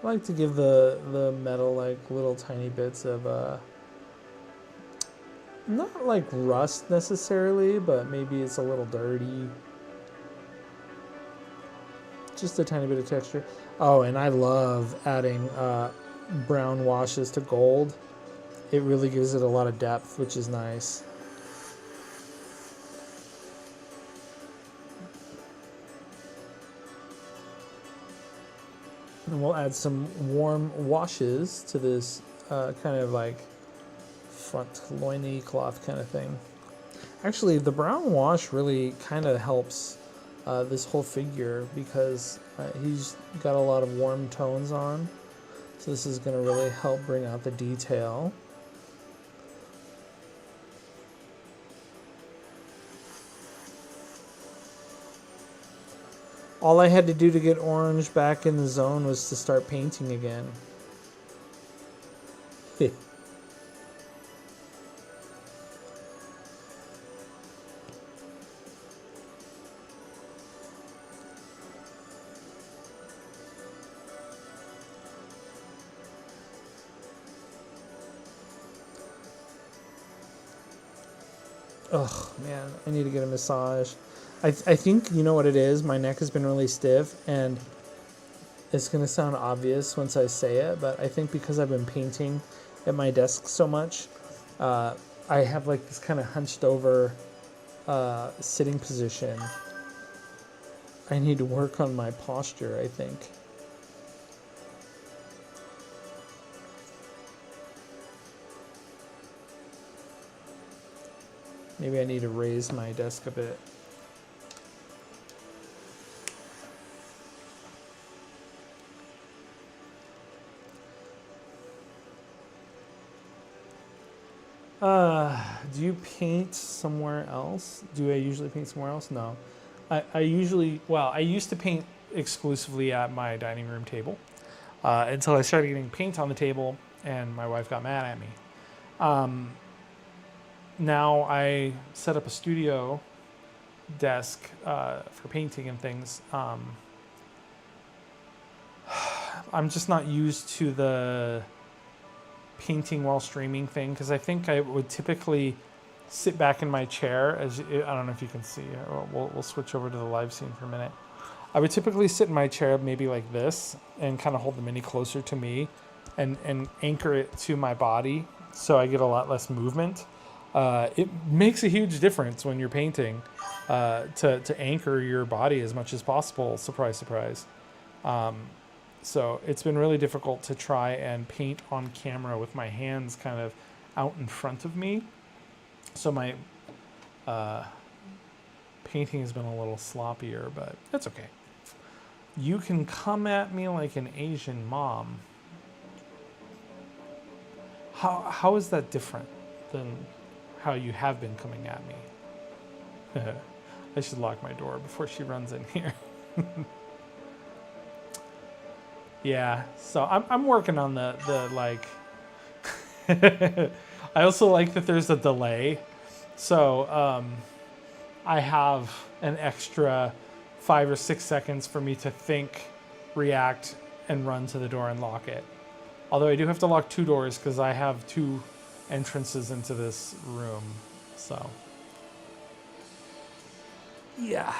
I like to give the metal like little tiny bits of not like rust necessarily, but maybe it's a little dirty. Just a tiny bit of texture. Oh, and I love adding brown washes to gold. It really gives it a lot of depth, which is nice. And we'll add some warm washes to this kind of like front loiny cloth kind of thing. Actually, the brown wash really kind of helps this whole figure because he's got a lot of warm tones on. So this is going to really help bring out the detail. All I had to do to get orange back in the zone was to start painting again. Ugh, man, I need to get a massage. I think you know what it is. My neck has been really stiff, and it's going to sound obvious once I say it, but I think because I've been painting at my desk so much, I have like this kind of hunched over sitting position. I need to work on my posture, I think. Maybe I need to raise my desk a bit. Do you paint somewhere else? Do I usually paint somewhere else? No. I usually, well, I used to paint exclusively at my dining room table until I started getting paint on the table and my wife got mad at me. Now I set up a studio desk for painting and things. I'm just not used to the painting while streaming thing because I think I would typically sit back in my chair I don't know if you can see. We'll switch over to the live scene for a minute. I would typically sit in my chair maybe like this and kind of hold the mini closer to me and anchor it to my body so I get a lot less movement. It makes a huge difference when you're painting to anchor your body as much as possible. Surprise, surprise. So it's been really difficult to try and paint on camera with my hands kind of out in front of me. So my painting has been a little sloppier, but that's okay. You can come at me like an Asian mom. How is that different than how you have been coming at me? I should lock my door before she runs in here. Yeah, so I'm working on the like. I also like that there's a delay, so I have an extra 5 or 6 seconds for me to think, react, and run to the door and lock it. Although I do have to lock 2 doors because I have 2 entrances into this room. So yeah.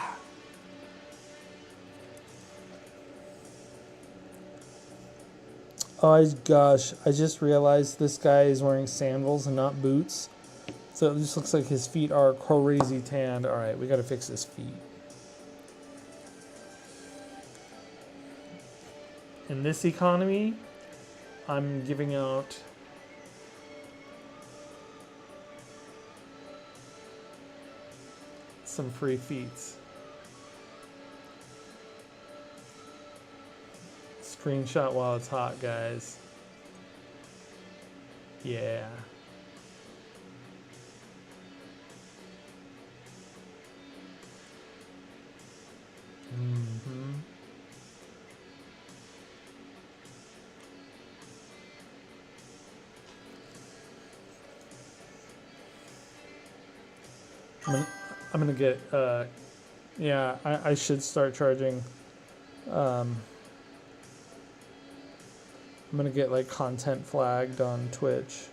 Oh gosh, I just realized this guy is wearing sandals and not boots. So it just looks like his feet are crazy tanned. All right, we got to fix his feet. In this economy, I'm giving out some free feats. Screenshot while it's hot, guys. Yeah. Mm-hmm. I'm gonna get yeah, I should start charging. I'm gonna get like content flagged on Twitch.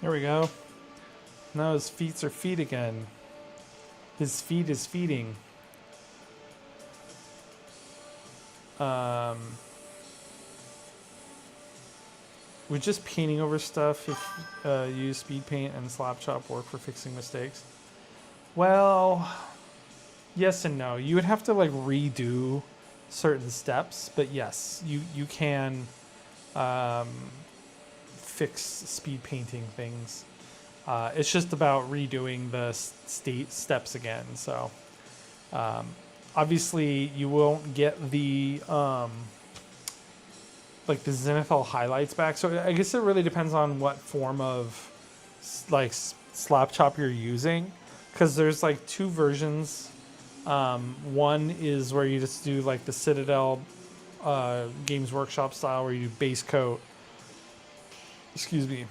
There we go. Now his feet are feet again. His feet is feeding. We're just painting over stuff if use speed paint and slap chop work for fixing mistakes. Well, yes and no. You would have to like redo certain steps, but yes, you can fix speed painting things. It's just about redoing the steps again. So obviously you won't get the like the zenithal highlights back. So I guess it really depends on what form of like slap chop you're using, because there's like 2 versions One is where you just do like the Citadel Games Workshop style, where you do base coat, excuse me,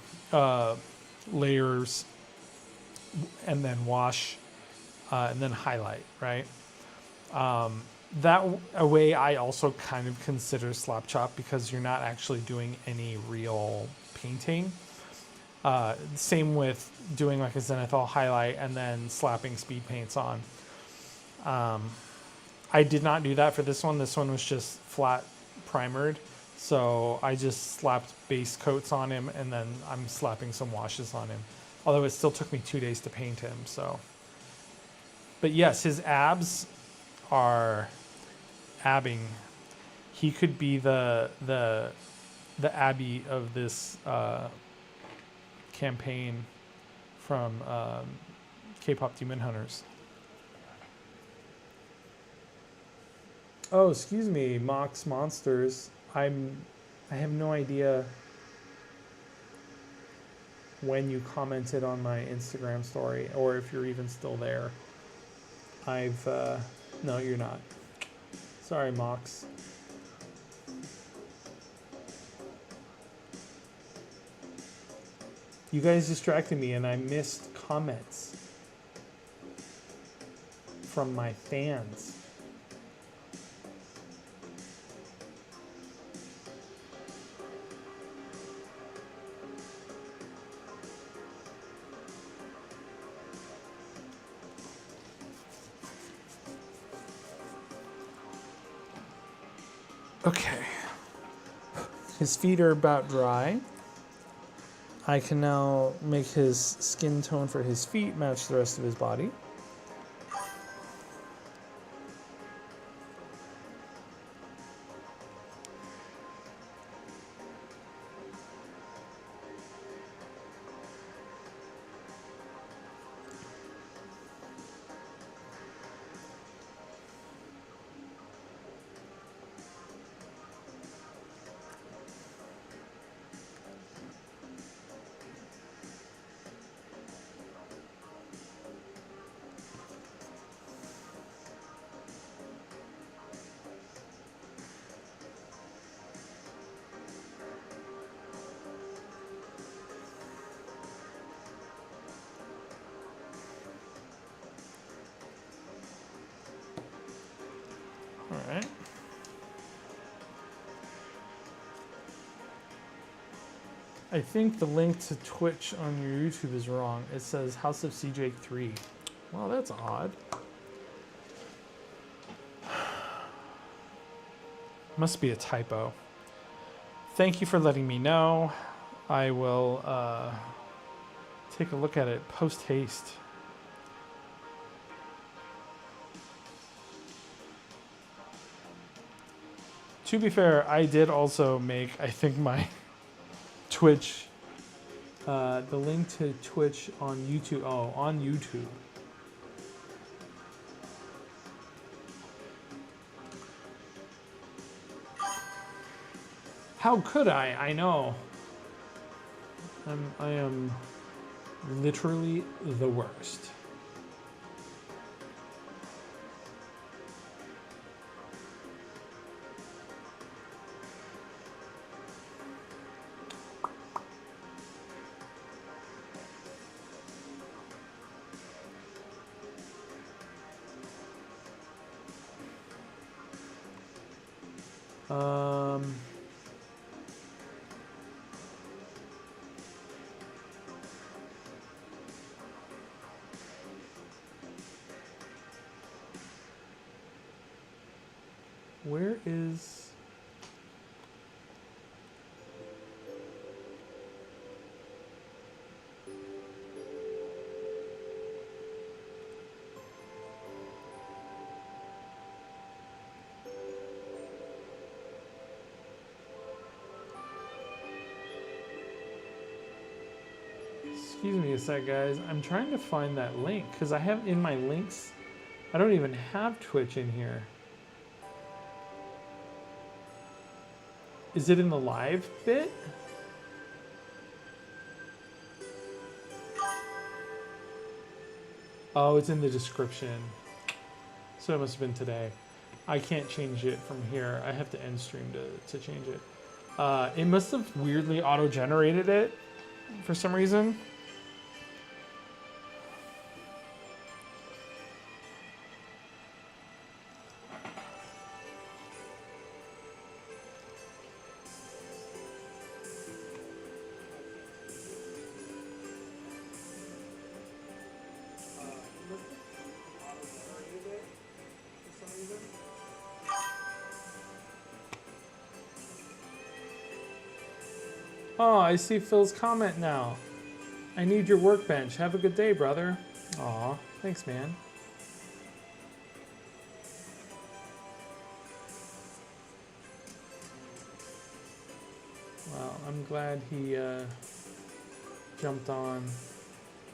layers, and then wash, and then highlight, right? That a way I also kind of consider slap chop, because you're not actually doing any real painting. Same with doing like a zenithal highlight and then slapping speed paints on. I did not do that for this one. This one was just flat primered. So I just slapped base coats on him, and then I'm slapping some washes on him. Although it still took me 2 days to paint him, so. But yes, his abs are abbing. He could be the Abby of this campaign from K-pop Demon Hunters. Oh, excuse me, Mox Monsters. I have no idea when you commented on my Instagram story, or if you're even still there. No, you're not. Sorry, Mox. You guys distracted me and I missed comments from my fans. Okay. His feet are about dry. I can now make his skin tone for his feet match the rest of his body. All right. I think the link to Twitch on your YouTube is wrong. It says House of Seadrake 3. Well, that's odd. Must be a typo. Thank you for letting me know. I will take a look at it post haste. To be fair, I did also make, I think, my Twitch, the link to Twitch on YouTube. Oh, on YouTube. How could I? I know. I am literally the worst. Where is... Excuse me a sec, guys. I'm trying to find that link because I have in my links, I don't even have Twitch in here. Is it in the live bit? Oh, it's in the description. So it must have been today. I can't change it from here. I have to end stream to change it. It must have weirdly auto-generated it for some reason. Oh, I see Phil's comment now. I need your workbench. Have a good day, brother. Aw, thanks, man. Well, I'm glad he jumped on.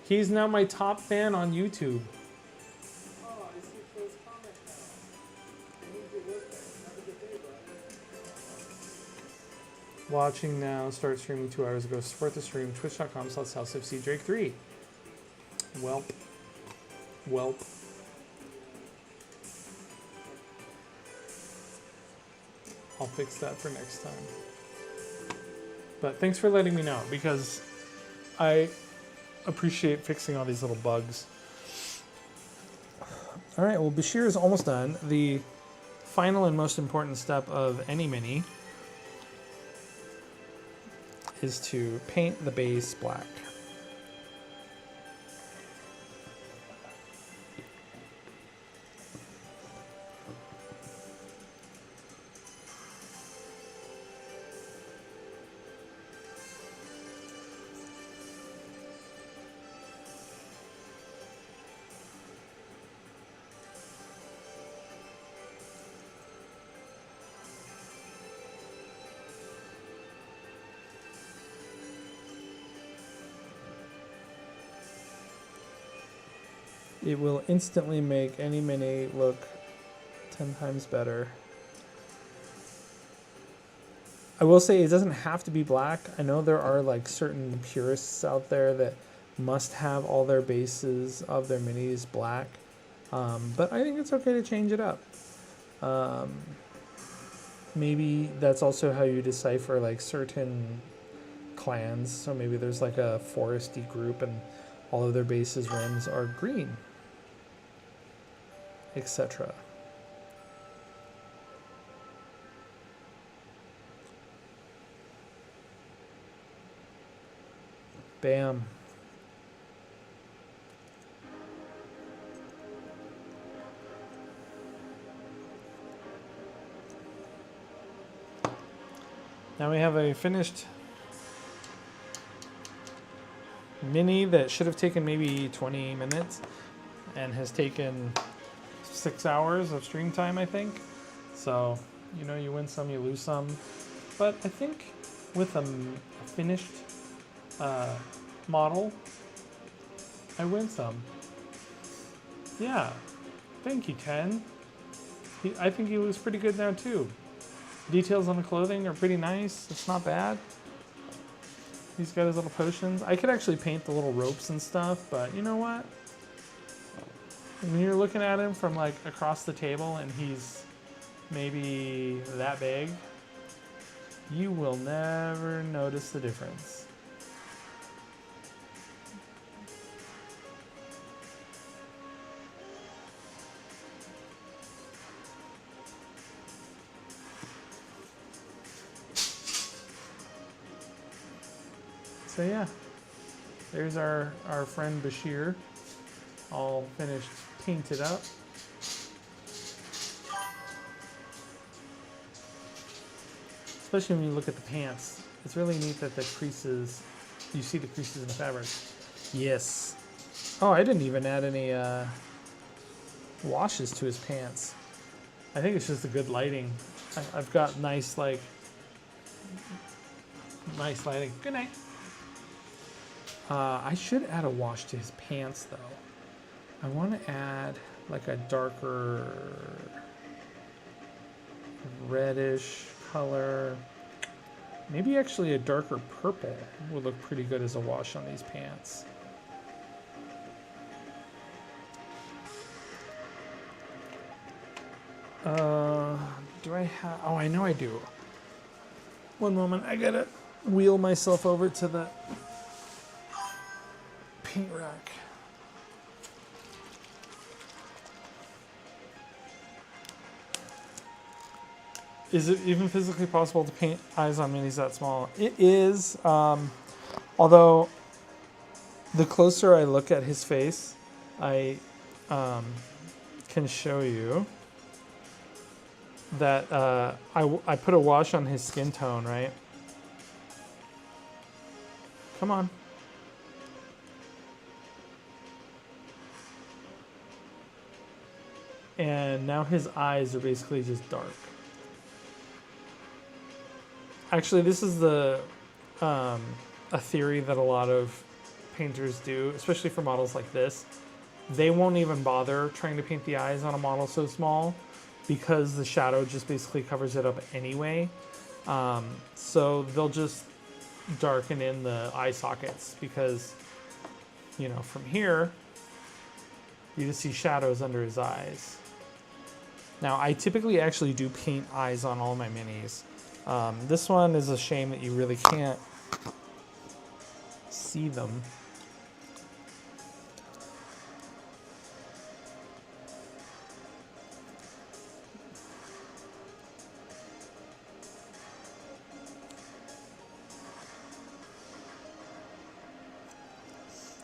He's now my top fan on YouTube. Oh, I see Phil's comment now. I need your workbench. Have a good day, brother. Watching now. Start streaming 2 hours ago. Support the stream. Twitch.com/Seadrake3. Welp. Welp. I'll fix that for next time. But thanks for letting me know, because I appreciate fixing all these little bugs. All right, well, Bashir is almost done. The final and most important step of any mini is to paint the base black. It will instantly make any mini look 10 times better. I will say it doesn't have to be black. I know there are like certain purists out there that must have all their bases of their minis black. But I think it's okay to change it up. Maybe that's also how you decipher like certain clans. So maybe there's like a foresty group and all of their bases rims are green, etc. Bam. Now we have a finished mini that should have taken maybe 20 minutes and has taken 6 hours of stream time, I think. So, you know, you win some, you lose some. But I think with a finished model, I win some. Yeah. Thank you, Ken. I think he looks pretty good now, too. Details on the clothing are pretty nice. It's not bad. He's got his little potions. I could actually paint the little ropes and stuff, but you know what? When you're looking at him from like across the table and he's maybe that big, you will never notice the difference. So yeah, there's our friend Bashir, all finished painted up. Especially when you look at the pants. It's really neat that the creases, you see the creases in the fabric. Yes. Oh, I didn't even add any washes to his pants. I think it's just a good lighting. I've got nice lighting. Good night. I should add a wash to his pants though. I want to add like a darker reddish color. Maybe actually a darker purple would look pretty good as a wash on these pants. Do I have... Oh, I know I do. One moment, I gotta wheel myself over to the paint rack. Is it even physically possible to paint eyes on minis that small? It is, although the closer I look at his face, I can show you that I put a wash on his skin tone, right? Come on. And now his eyes are basically just dark. Actually, this is a theory that a lot of painters do, especially for models like this. They won't even bother trying to paint the eyes on a model so small because the shadow just basically covers it up anyway. So they'll just darken in the eye sockets because, you know, from here, you just see shadows under his eyes. Now, I typically actually do paint eyes on all my minis. This one is a shame that you really can't see them.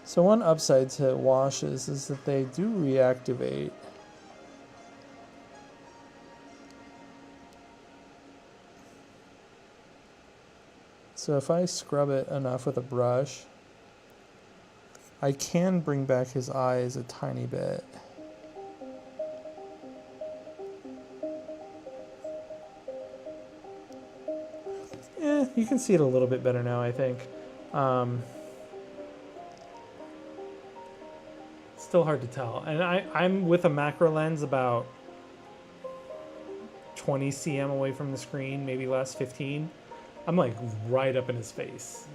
So one upside to washes is that they do reactivate. So if I scrub it enough with a brush, I can bring back his eyes a tiny bit. You can see it a little bit better now, I think. Still hard to tell. And I'm with a macro lens about 20 cm away from the screen, maybe less, 15. I'm like right up in his face.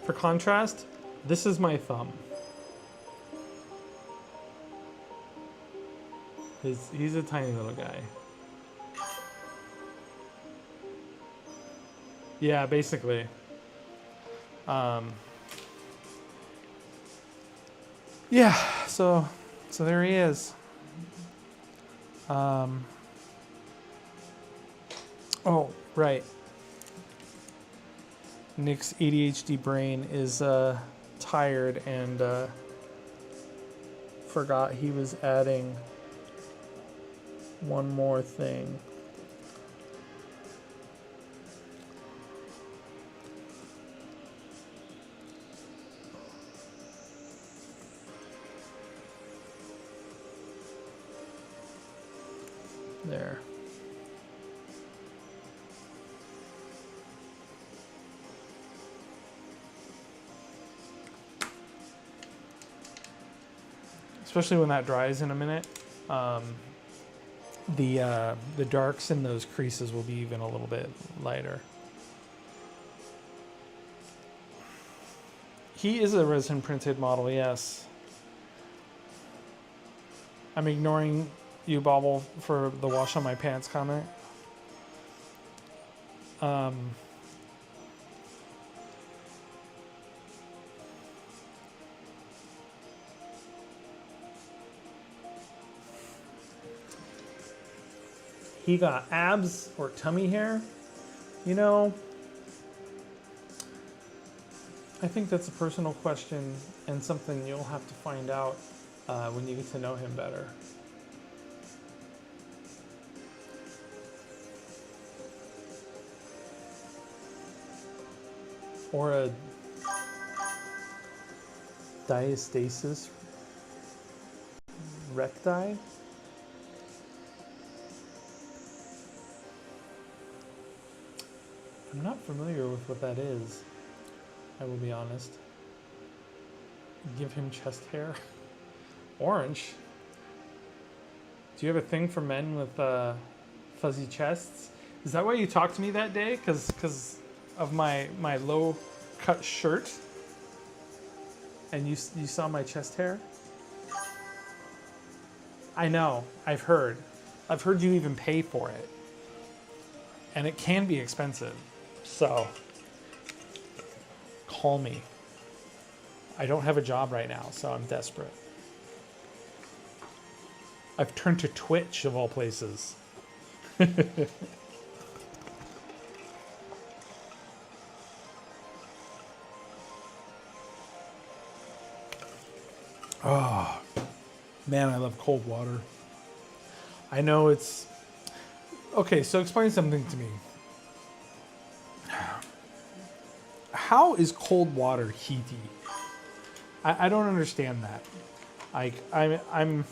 For contrast, this is my thumb. He's a tiny little guy. Yeah, basically. Yeah, so there he is. Oh, right. Nick's ADHD brain is tired and forgot he was adding one more thing. There. Especially when that dries in a minute, the darks in those creases will be even a little bit lighter. He is a resin printed model, yes. I'm ignoring you, Bobble, for the wash on my pants comment. He got abs or tummy hair? You know, I think that's a personal question and something you'll have to find out when you get to know him better. Or a diastasis recti? I'm not familiar with what that is, I will be honest. Give him chest hair? Orange? Do you have a thing for men with fuzzy chests? Is that why you talked to me that day? Because of my low cut shirt? And you saw my chest hair? I know, I've heard. I've heard you even pay for it, and it can be expensive. So call me. I don't have a job right now, so I'm desperate. I've turned to Twitch of all places. Oh, man, I love cold water. I know it's... Okay, so explain something to me. How is cold water heaty? I don't understand that. Like, I'm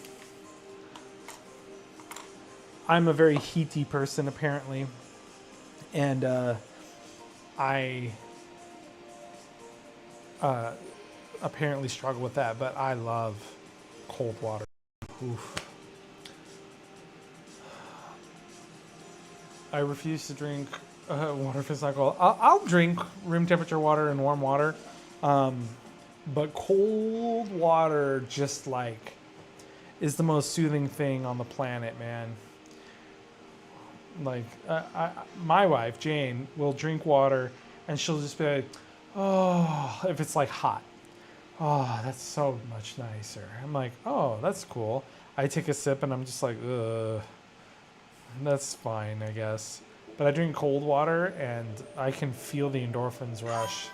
a very heaty person, apparently. And I apparently struggle with that, but I love cold water. Oof. I refuse to drink water if it's not cold. I'll drink room temperature water and warm water, but cold water just like is the most soothing thing on the planet, man. Like my wife Jane will drink water and she'll just be like, oh, if it's like hot. Oh, that's so much nicer. I'm like, oh, that's cool. I take a sip and I'm just like, ugh. That's fine, I guess. But I drink cold water and I can feel the endorphins rush.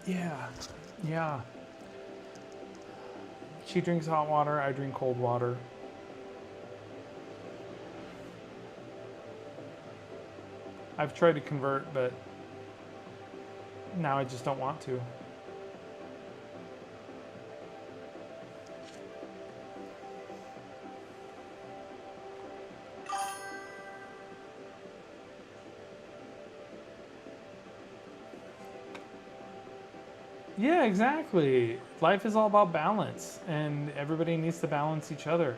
Yeah. She drinks hot water, I drink cold water. I've tried to convert, but now I just don't want to. Yeah, exactly. Life is all about balance, and everybody needs to balance each other.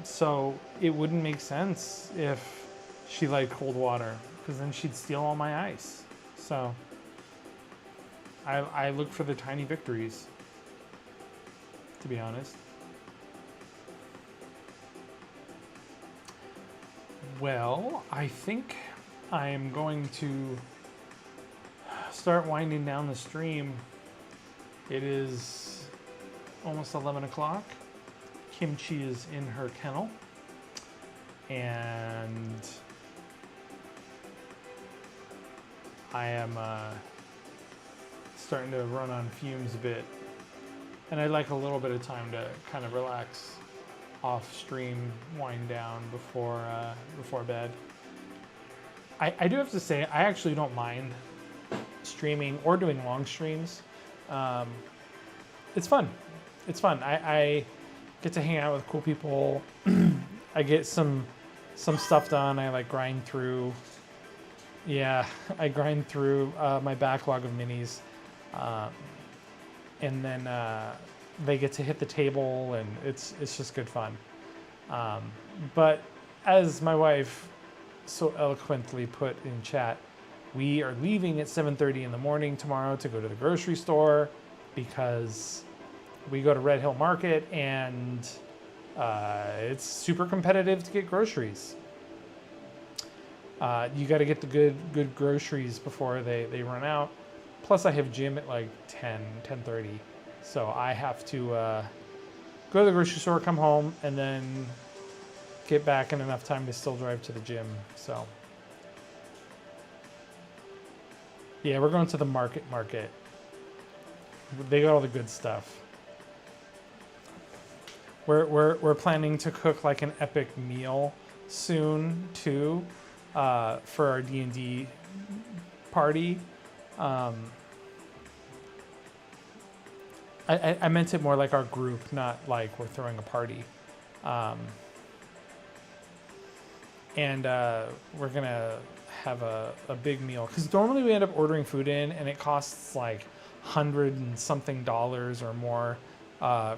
So it wouldn't make sense if she liked cold water, because then she'd steal all my ice. So I look for the tiny victories, to be honest. Well, I think I am going to start winding down the stream. It is almost 11 o'clock. Kimchi is in her kennel. And I am starting to run on fumes a bit. And I'd like a little bit of time to kind of relax off stream, wind down before bed. I do have to say, I actually don't mind streaming or doing long streams. It's fun. I get to hang out with cool people. I get some stuff done. I like grind through. Yeah, I grind through my backlog of minis, and then they get to hit the table, and it's just good fun. But as my wife so eloquently put in chat, we are leaving at 7:30 in the morning tomorrow to go to the grocery store because we go to Red Hill Market and it's super competitive to get groceries. You got to get the good groceries before they run out. Plus I have gym at like 10:30. So I have to go to the grocery store, come home, and then get back in enough time to still drive to the gym. So yeah, we're going to the market. They got all the good stuff. We're planning to cook like an epic meal soon too, for our D&D party. I meant it more like our group, not like we're throwing a party. And we're gonna have a big meal, because normally we end up ordering food in and it costs like $100 and something or more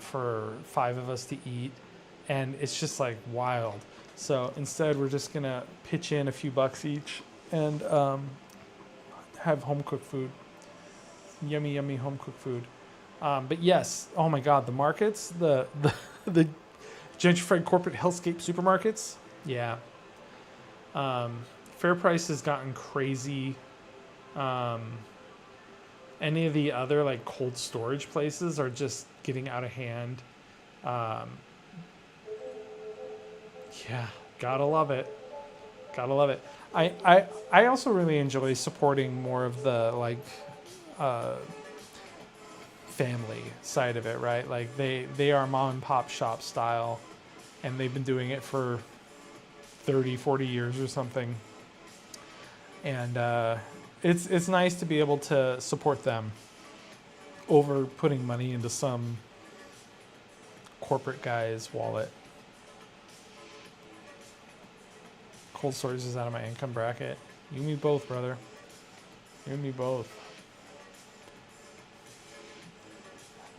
for 5 of us to eat, and it's just like wild. So instead we're just gonna pitch in a few bucks each and have home cooked food. Yummy home cooked food. But yes, oh my God, the markets, the gentrified corporate hellscape supermarkets. Yeah. Fair price has gotten crazy. Any of the other like cold storage places are just getting out of hand. Um, yeah, gotta love it. Gotta love it. I also really enjoy supporting more of the like uh, family side of it, right? Like they are mom and pop shop style, and they've been doing it for 30, 40 years or something. And it's nice to be able to support them over putting money into some corporate guy's wallet. Cold storage is out of my income bracket. You and me both, brother. You and me both.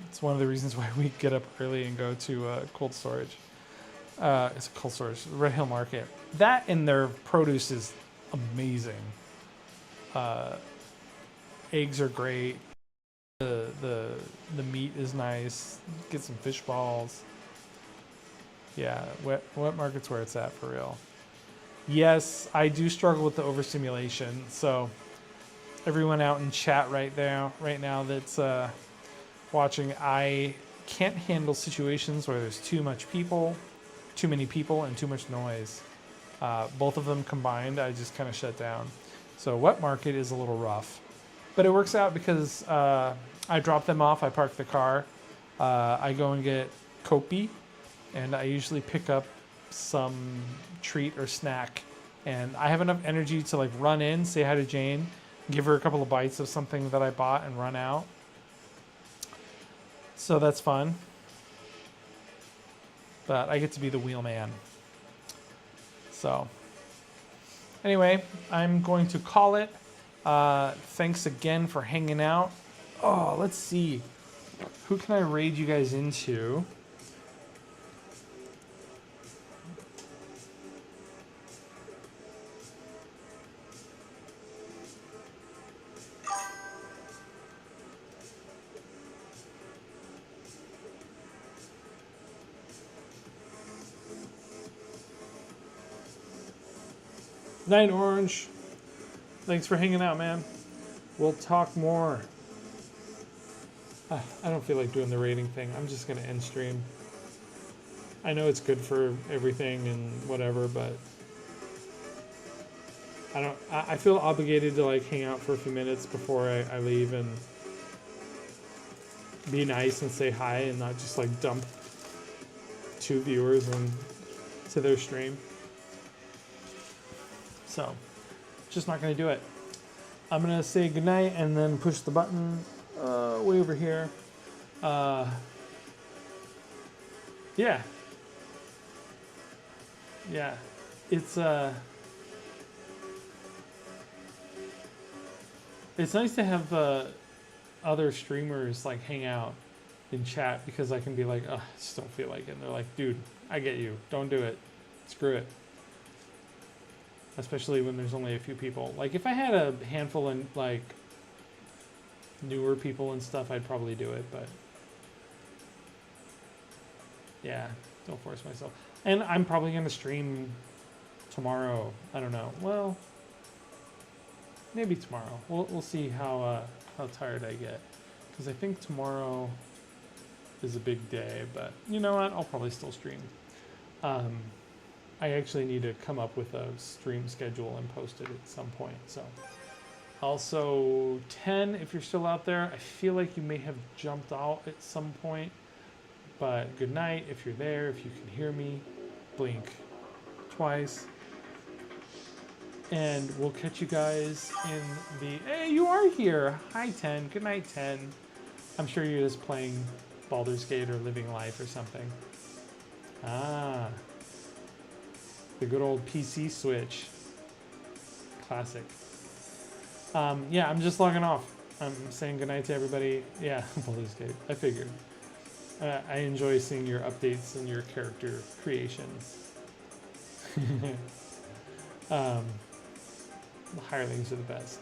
It's one of the reasons why we get up early and go to cold storage. It's a cold storage, Red Hill Market. That and their produce is amazing. Eggs are great. The meat is nice. Get some fish balls. Yeah, wet market's where it's at for real. Yes, I do struggle with the overstimulation. So everyone out in chat right now that's watching, I can't handle situations where there's too many people, and too much noise. Both of them combined, I just kind of shut down. So wet market is a little rough, but it works out because I drop them off. I park the car. I go and get Kopi, and I usually pick up some treat or snack. And I have enough energy to like run in, say hi to Jane, give her a couple of bites of something that I bought, and run out. So that's fun. But I get to be the wheelman. So anyway, I'm going to call it. Thanks again for hanging out. Oh, let's see. Who can I raid you guys into? Night Orange. Thanks for hanging out, man. We'll talk more. I don't feel like doing the rating thing. I'm just going to end stream. I know it's good for everything and whatever, but I feel obligated to like hang out for a few minutes before I leave and be nice and say hi and not just like dump 2 viewers to their stream. So, just not going to do it. I'm going to say goodnight and then push the button way over here. Yeah. Yeah. It's nice to have other streamers like hang out in chat because I can be like, oh, I just don't feel like it. And they're like, dude, I get you. Don't do it. Screw it. Especially when there's only a few people. Like if I had a handful of like newer people and stuff, I'd probably do it, but yeah, don't force myself. And I'm probably gonna stream tomorrow. I don't know. Well, maybe tomorrow. We'll see how tired I get, because I think tomorrow is a big day. But you know what? I'll probably still stream. I actually need to come up with a stream schedule and post it at some point. So, also 10, if you're still out there, I feel like you may have jumped out at some point. But good night if you're there. If you can hear me, blink twice. And we'll catch you guys in the... Hey, you are here. Hi, 10. Good night, 10. I'm sure you're just playing Baldur's Gate or Living Life or something. Ah. The good old PC switch. Classic. Yeah, I'm just logging off. I'm saying goodnight to everybody. Yeah, Baldur's Gate. I figured. I enjoy seeing your updates and your character creations. The hirelings are the best.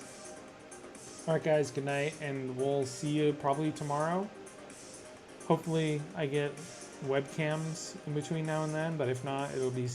Alright guys, good night, and we'll see you probably tomorrow. Hopefully I get webcams in between now and then, but if not, it'll be